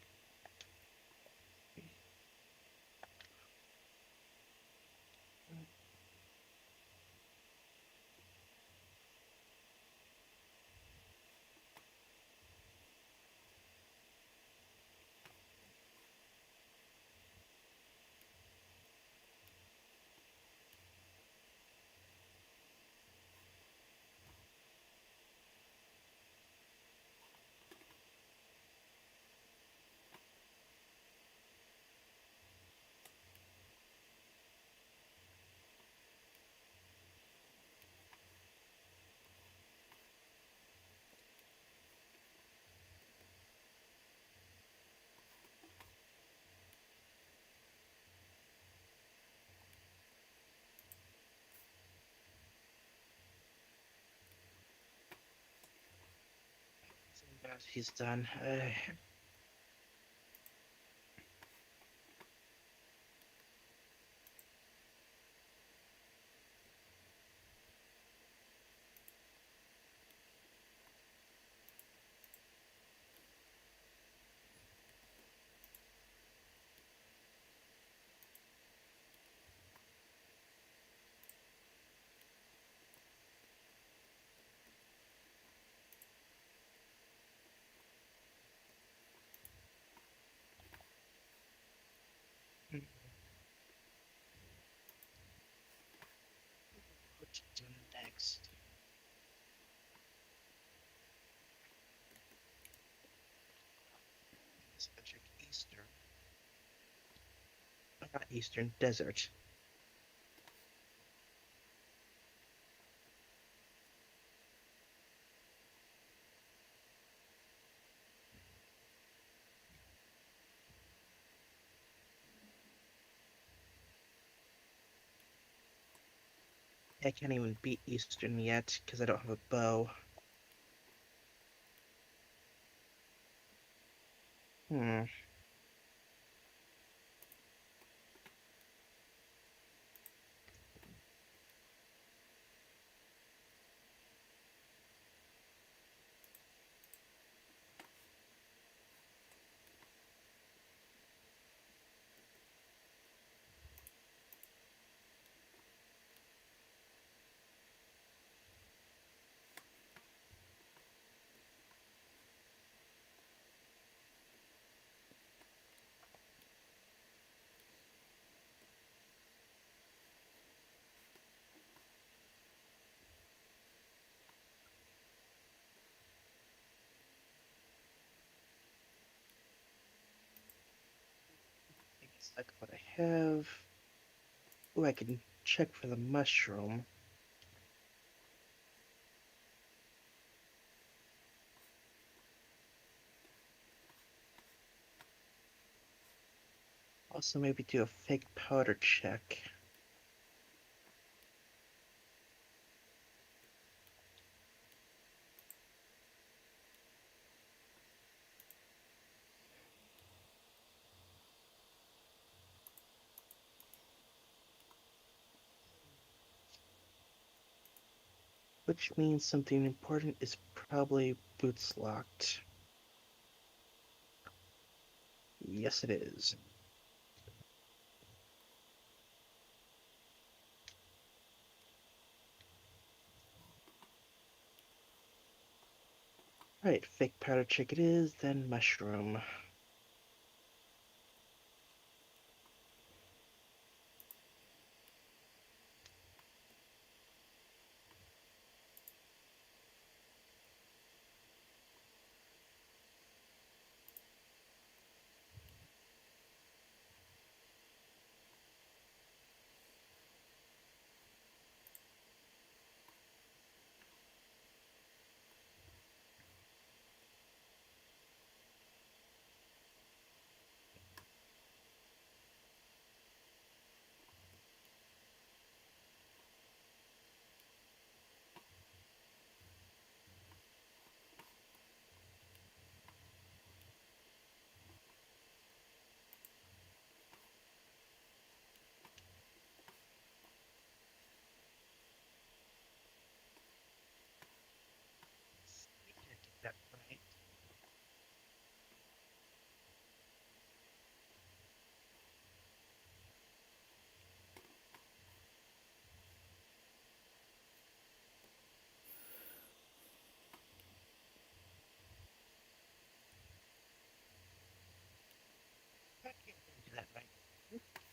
He's done. What to do next? Let's go check Eastern. Not Eastern Desert. I can't even beat Eastern yet because I don't have a bow. Hmm. I guess I got what I have. Oh, I can check for the mushroom. Also, maybe do a fake powder check. Which means something important is probably boots locked. Yes, it is. Right, fake powder check it is, then mushroom.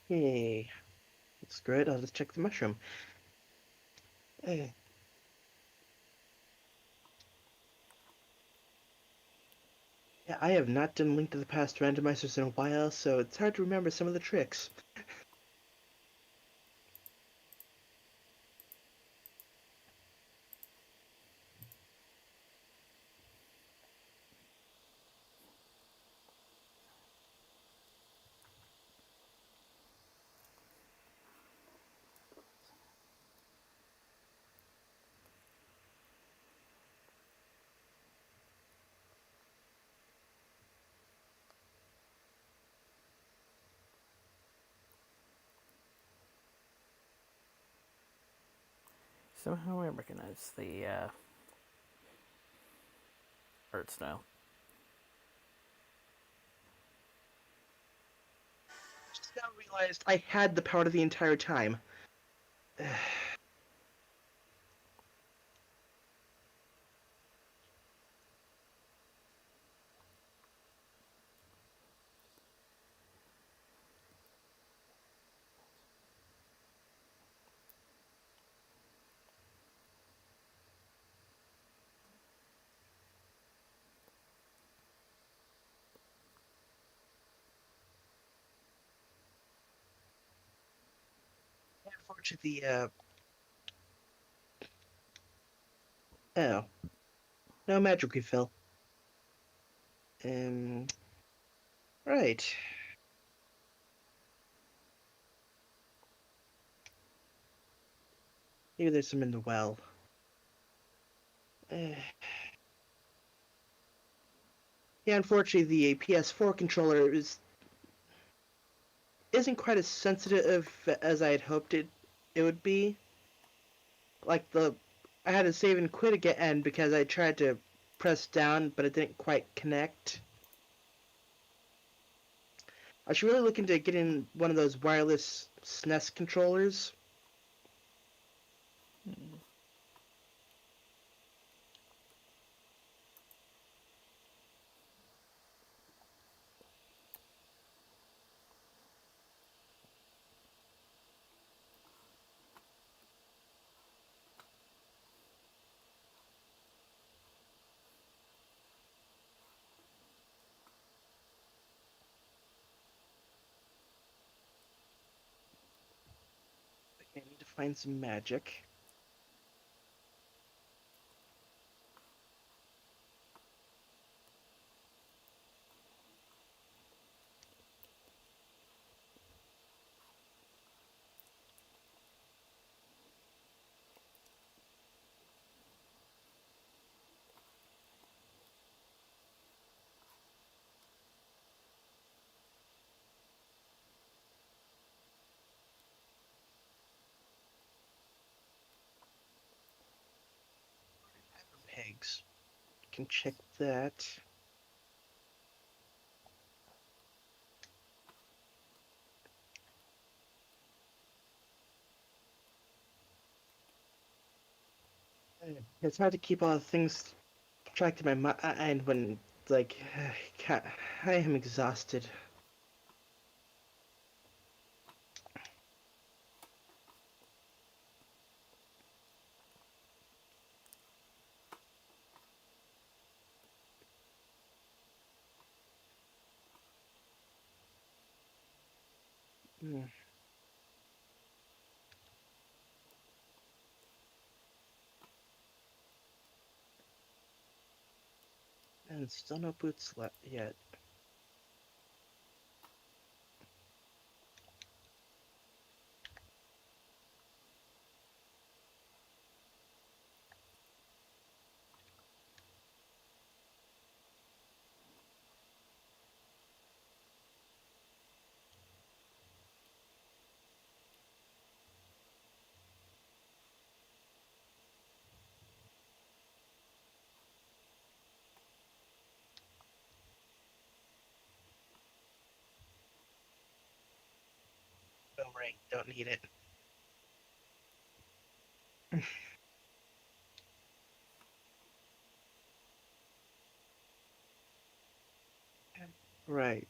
Hey, looks good. I'll just check the mushroom. Eh, yeah, I have not done Link to the Past randomizers in a while, so it's hard to remember some of the tricks. Somehow I recognize the art style. Just now realized I had the power the entire time. Unfortunately, oh, no magic refill. Um, right. Maybe there's some in the well. Uh, yeah, unfortunately, the PS4 controller isn't quite as sensitive as I had hoped it would be. Like I had to save and quit again because I tried to press down, but it didn't quite connect. I should really look into getting one of those wireless SNES controllers. Okay, I need to find some magic. Pegs. Can check that. It's hard to keep all the things tracked in my mind when, like, I am exhausted. Mm, and still no boots left yet. Boomerang, don't need it. Right.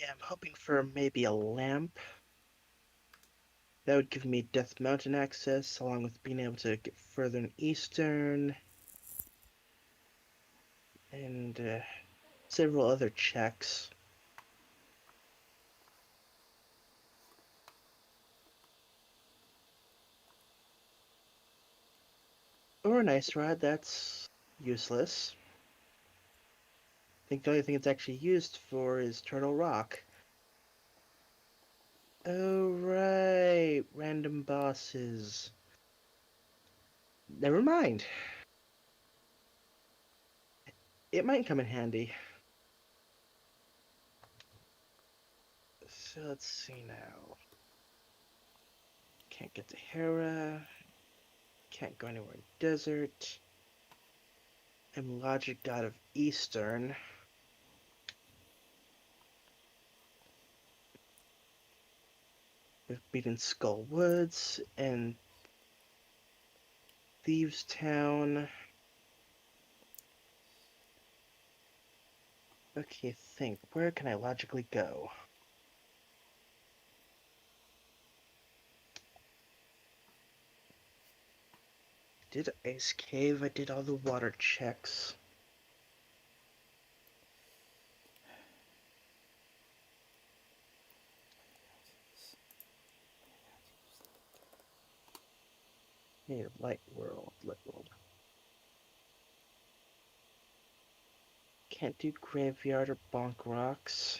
Yeah, I'm hoping for maybe a lamp. That would give me Death Mountain access, along with being able to get further in Eastern, and several other checks. Or an ice rod, that's useless. I think the only thing it's actually used for is Turtle Rock. Oh, right. Random bosses. Never mind. It might come in handy. So let's see now. Can't get to Hera. Can't go anywhere in Desert. I'm Logic God of Eastern. We've beaten Skull Woods and Thieves Town. Okay, think. Where can I logically go? Did Ice Cave? I did all the water checks. Native Light World. Light World. Can't do Graveyard or Bonk Rocks.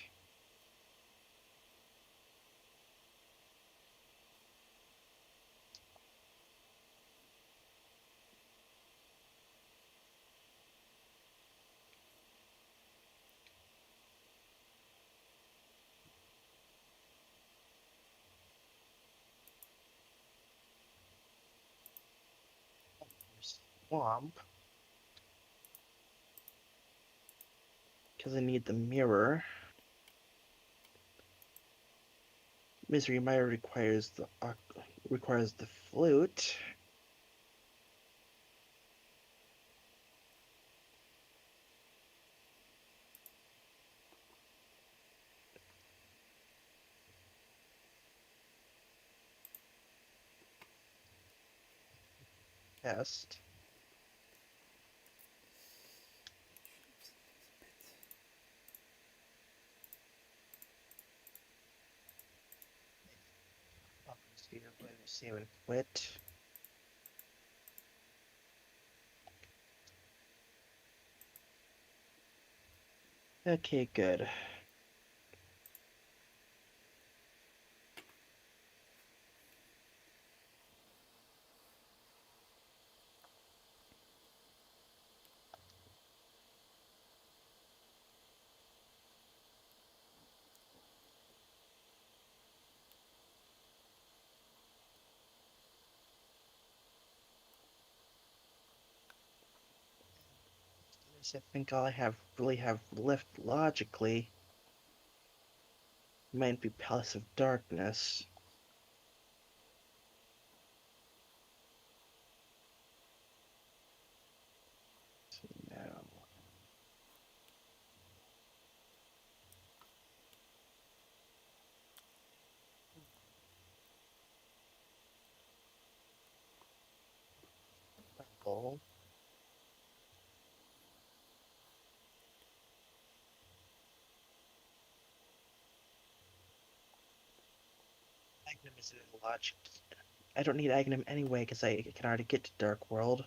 Swamp. Because I need the mirror. Misery Mire requires the flute. Test. Save and quit. Okay, good. I think all I really have left logically might be Palace of Darkness. No. Purple. Magnum is a logic. I don't need Agnum anyway because I can already get to Dark World.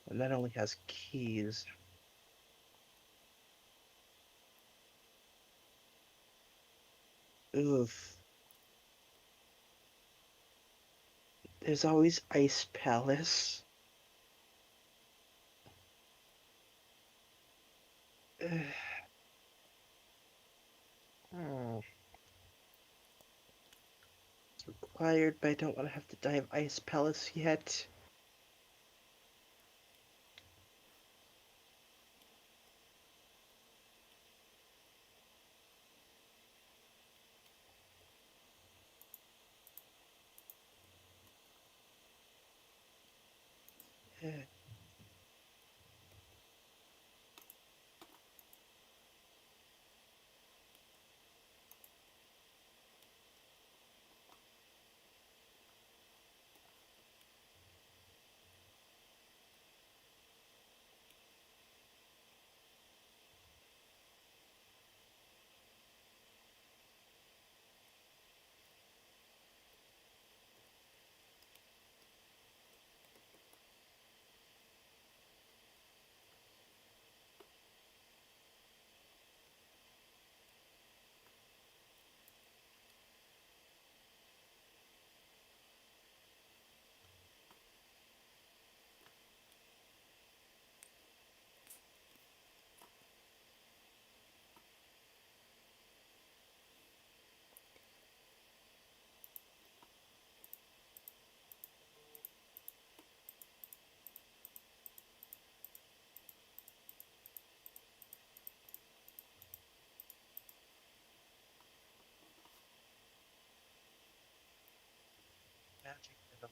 And that only has keys. Oof. There's always Ice Palace. Oh. It's required, but I don't want to have to die of Ice Palace yet.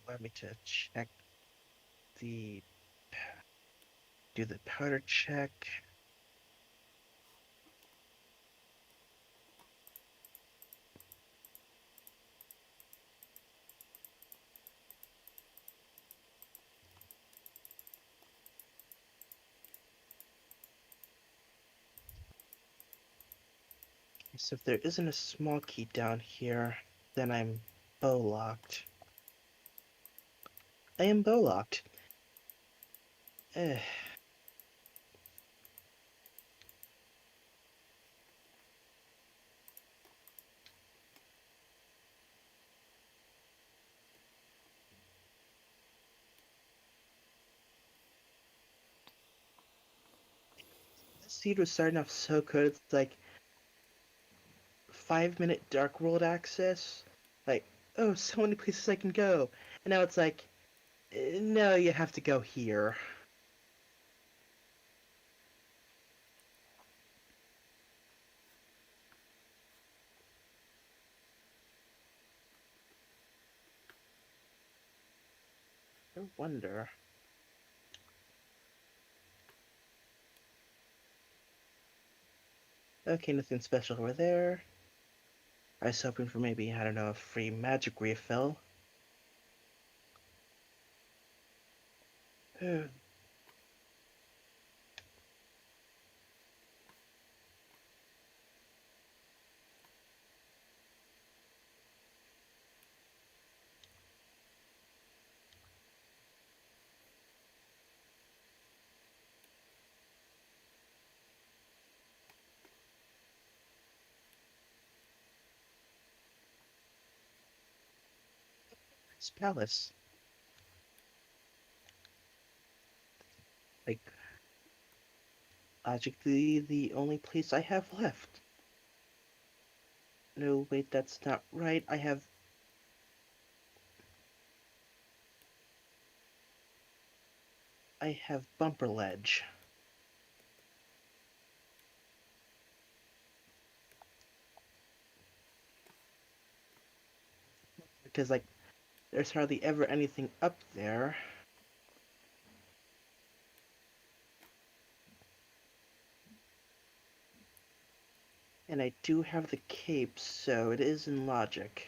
Allow me to check the do the powder check. So if there isn't a small key down here, then I'm bow locked. I am bow locked. Eh. This seed was starting off so good. It's like 5-minute dark world access. Like, oh, so many places I can go. And now it's like, no, you have to go here. I wonder. Okay, nothing special over there. I was hoping for maybe, I don't know, a free magic refill. This palace. Like, logically, the only place I have left. No, wait, that's not right. I have bumper ledge. Because, like, there's hardly ever anything up there. And I do have the cape, so it is in logic.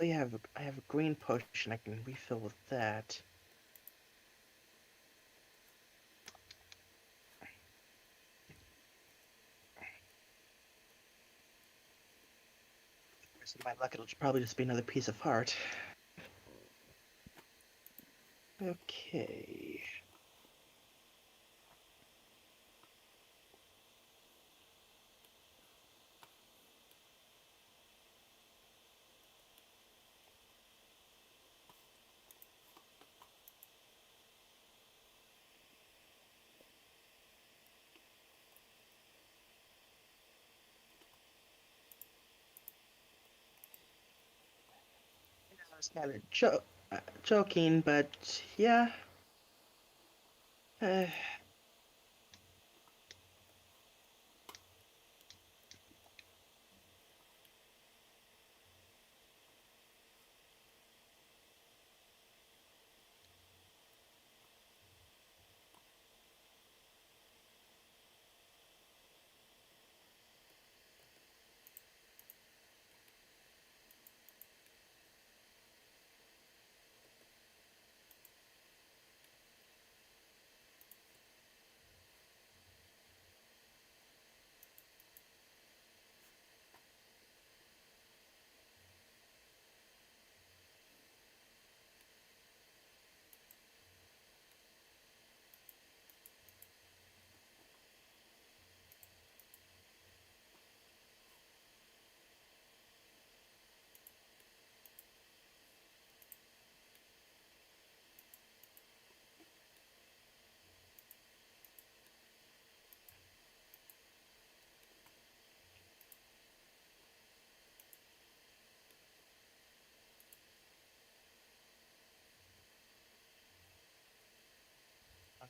Oh, yeah, I have a green potion. I can refill with that. In my luck, it'll probably just be another piece of heart. Okay. I was kind of joking, but yeah. Uh,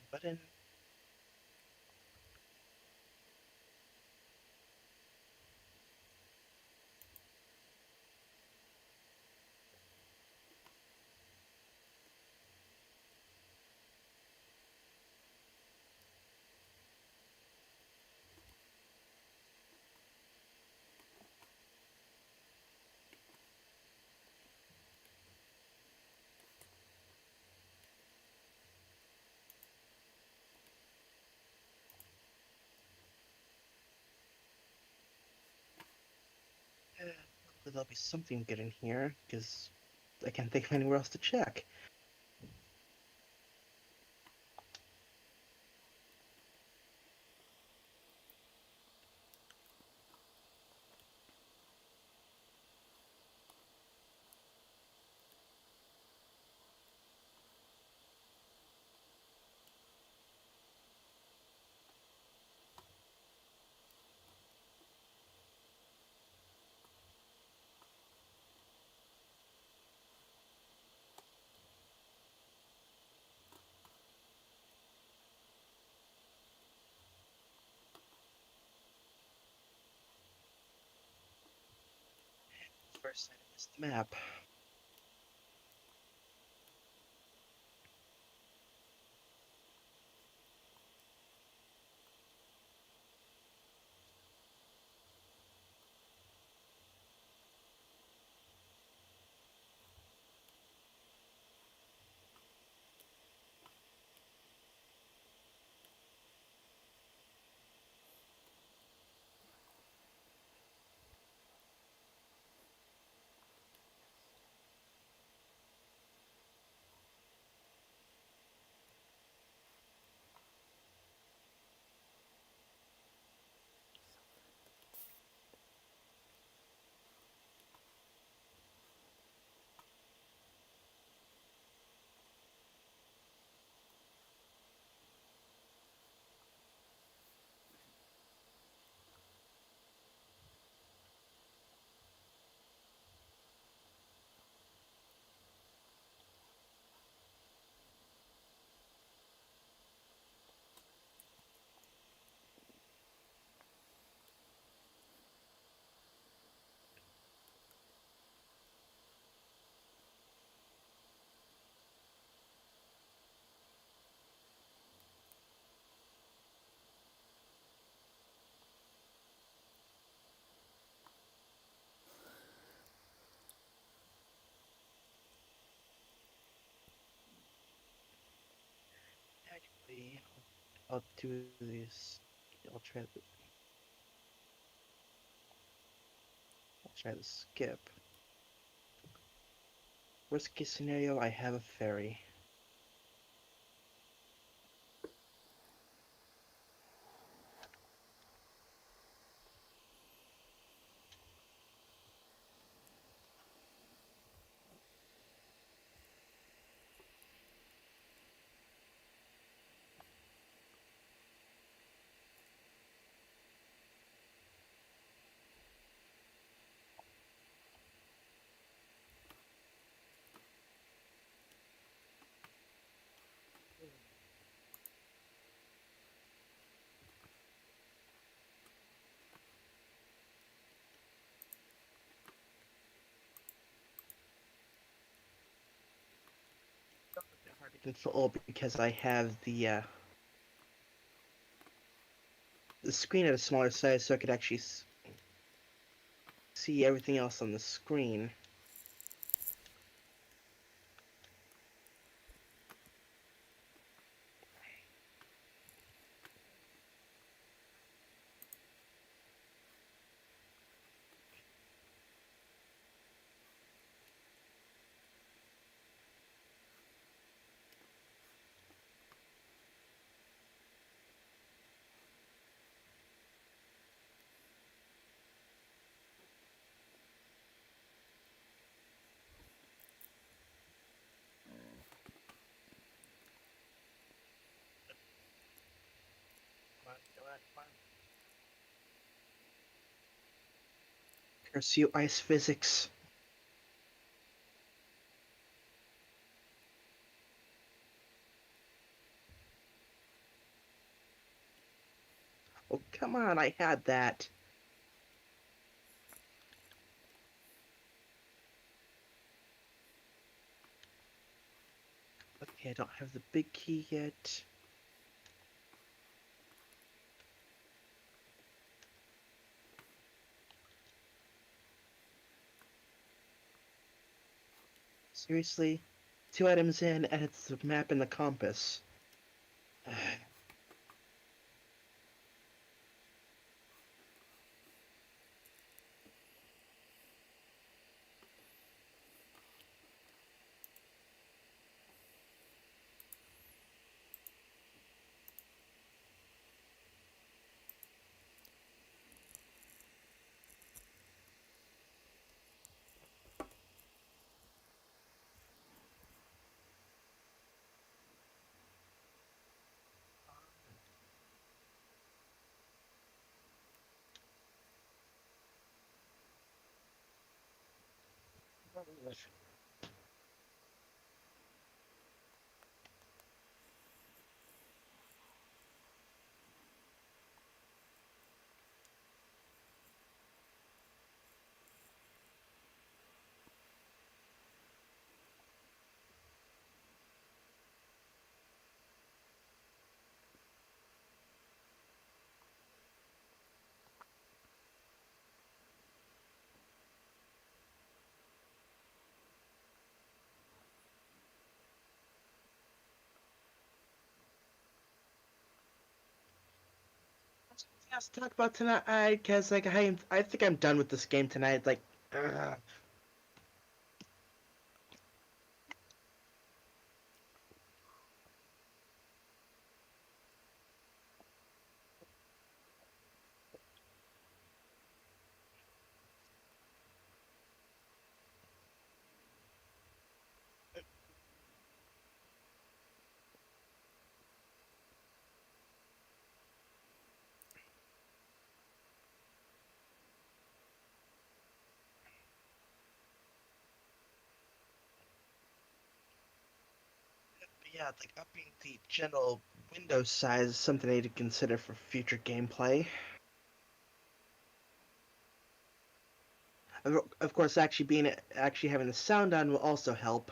wrong button. that there'll be something good in here, because I can't think of anywhere else to check. First item is the map. Actually, I'll do this. I'll try the. I'll try to skip. Worst case scenario, I have a ferry. Hard to control because I have the screen at a smaller size, so I could actually see everything else on the screen. Curse you, ice physics. Oh, come on, I had that. Okay, I don't have the big key yet. Seriously? 2 items in, and it's the map and the compass. Let's talk about tonight, because like I think I'm done with this game tonight. Like, ugh. Yeah, like upping the general window size is something I need to consider for future gameplay. Of course, actually having the sound on will also help.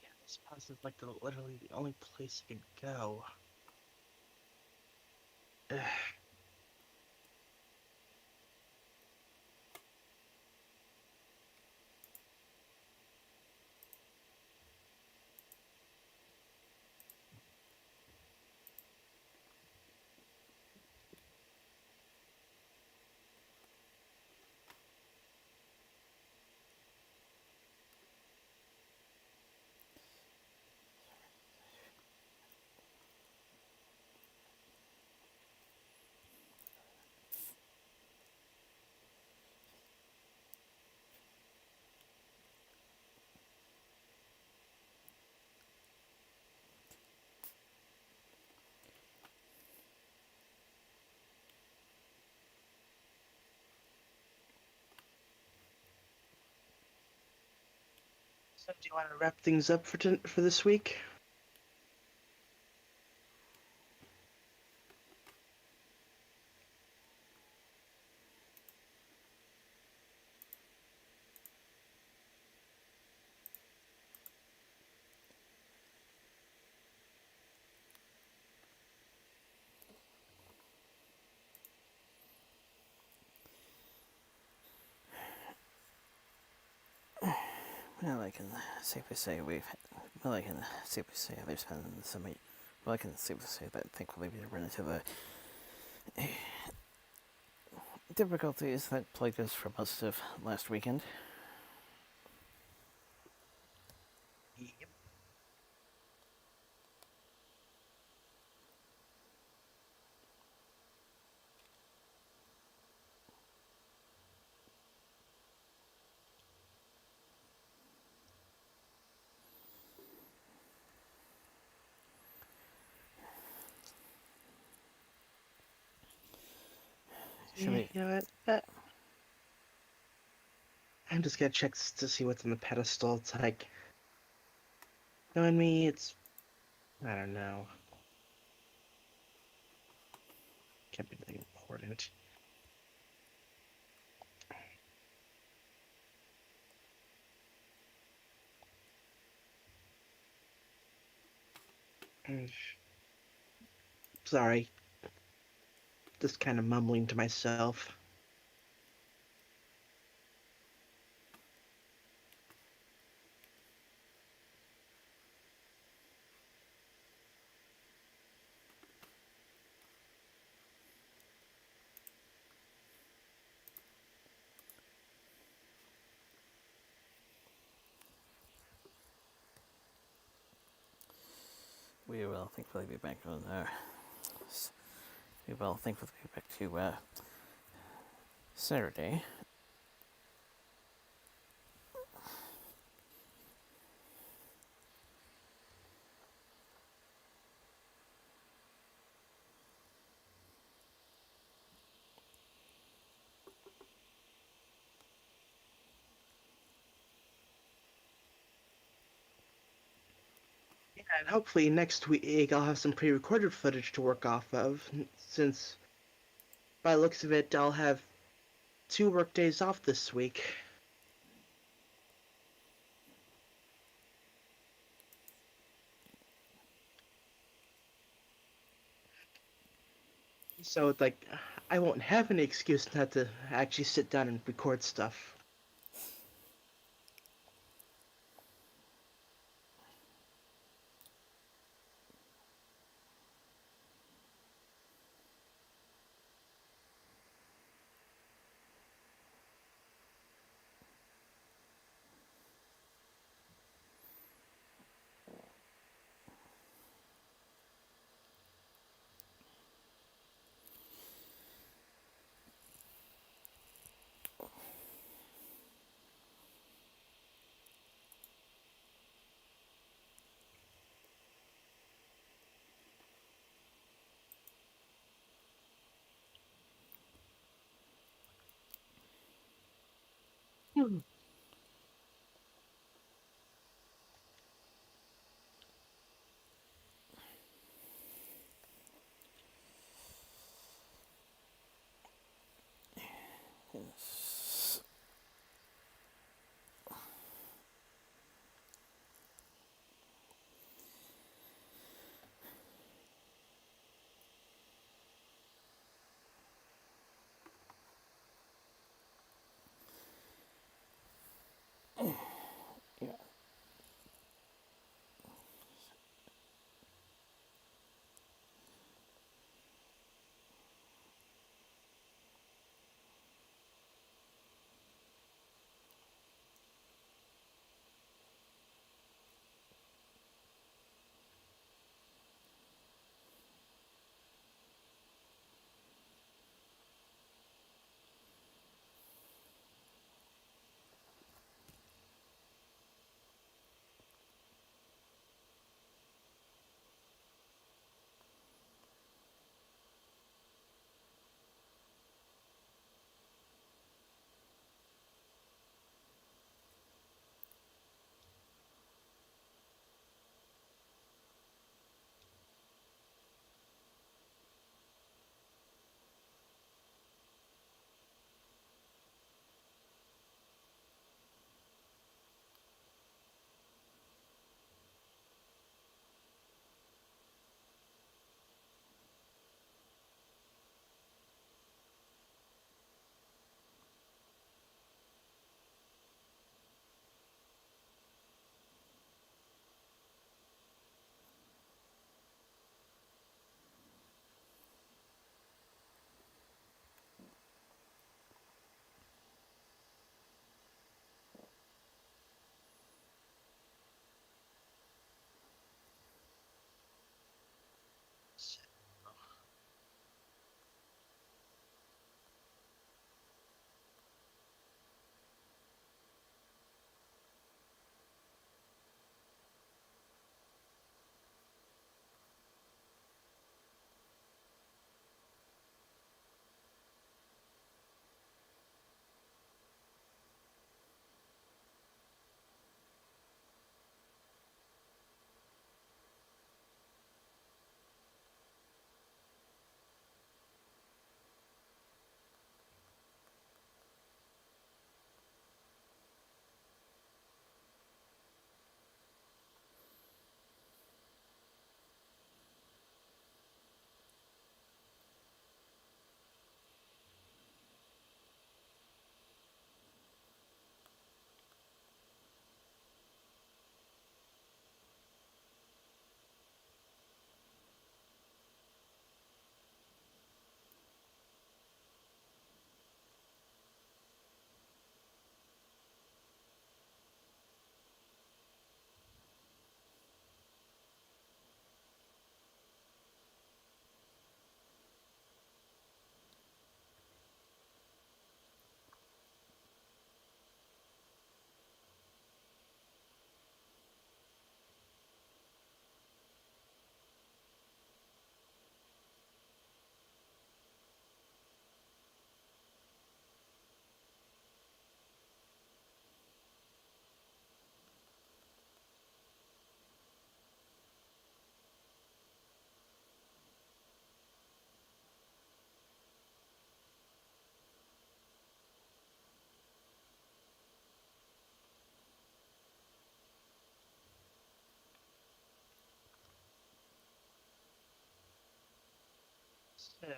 Yeah, this pass is like literally the only place I could go. So, do you want to wrap things up for this week? Well, I can safely say Well, I can safely say there's been some. Well, I can safely say that thankfully we run into the difficulties that plagued us for most of last weekend. Yep. Should we? You know what? I'm just gonna check to see what's on the pedestal. It's like, knowing me, it's, I don't know. Can't be anything important. Mm, Sorry, just kind of mumbling to myself. We will thankfully be back on. We will thankfully be back to Saturday. Yeah, and hopefully next week I'll have some pre-recorded footage to work off of, since by the looks of it, I'll have 2 work days off this week. So it's like, I won't have any excuse not to actually sit down and record stuff. So,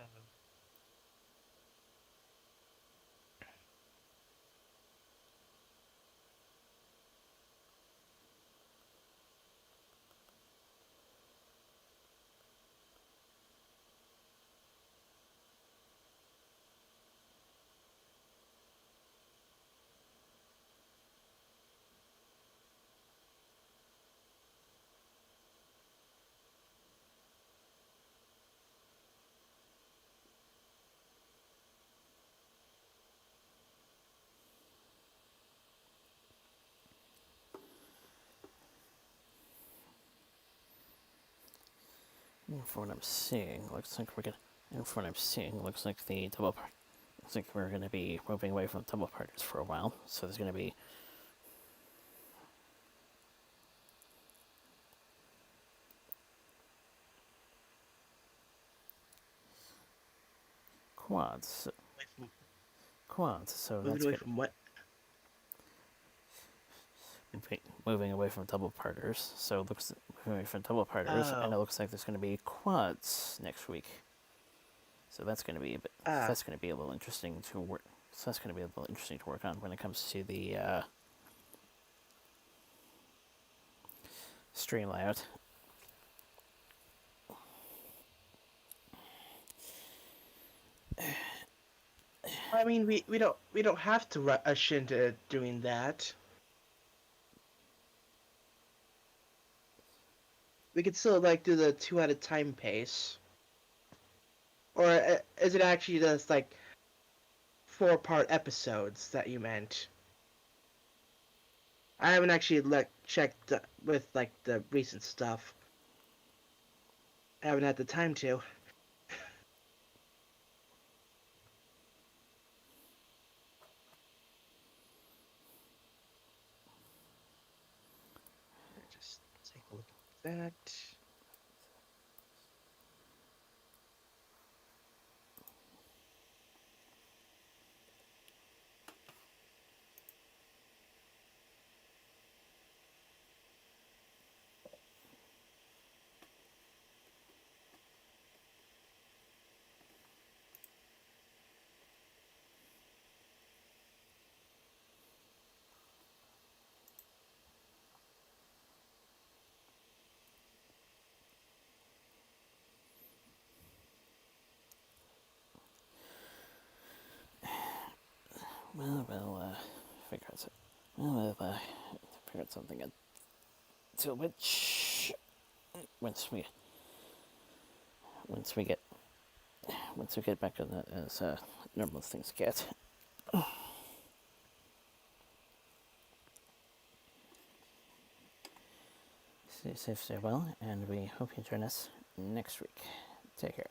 And from what I'm seeing, looks like we're gonna. And from what I'm seeing, looks like the double part. Looks like we're gonna be moving away from double parters for a while. So there's gonna be quads. away from, Quads. So moving that's away good. from what? Moving away from double parters. So it looks moving away from double parters, and it Oh, looks like there's gonna be quads next week. So that's gonna be a bit. ah, That's gonna be a little interesting to work. So that's gonna be a little interesting to work on when it comes to the stream layout. I mean, we don't have to rush into doing that. We could still like do the two at a time pace, or is it actually just like 4-part episodes that you meant? I haven't actually checked with like the recent stuff. I haven't had the time to. Just take a look at that. Well, we'll figure out. Well, we'll figure out something until which once we once we get once we get back on that as normal as things get. Stay safe, stay well, and we hope you join us next week. Take care.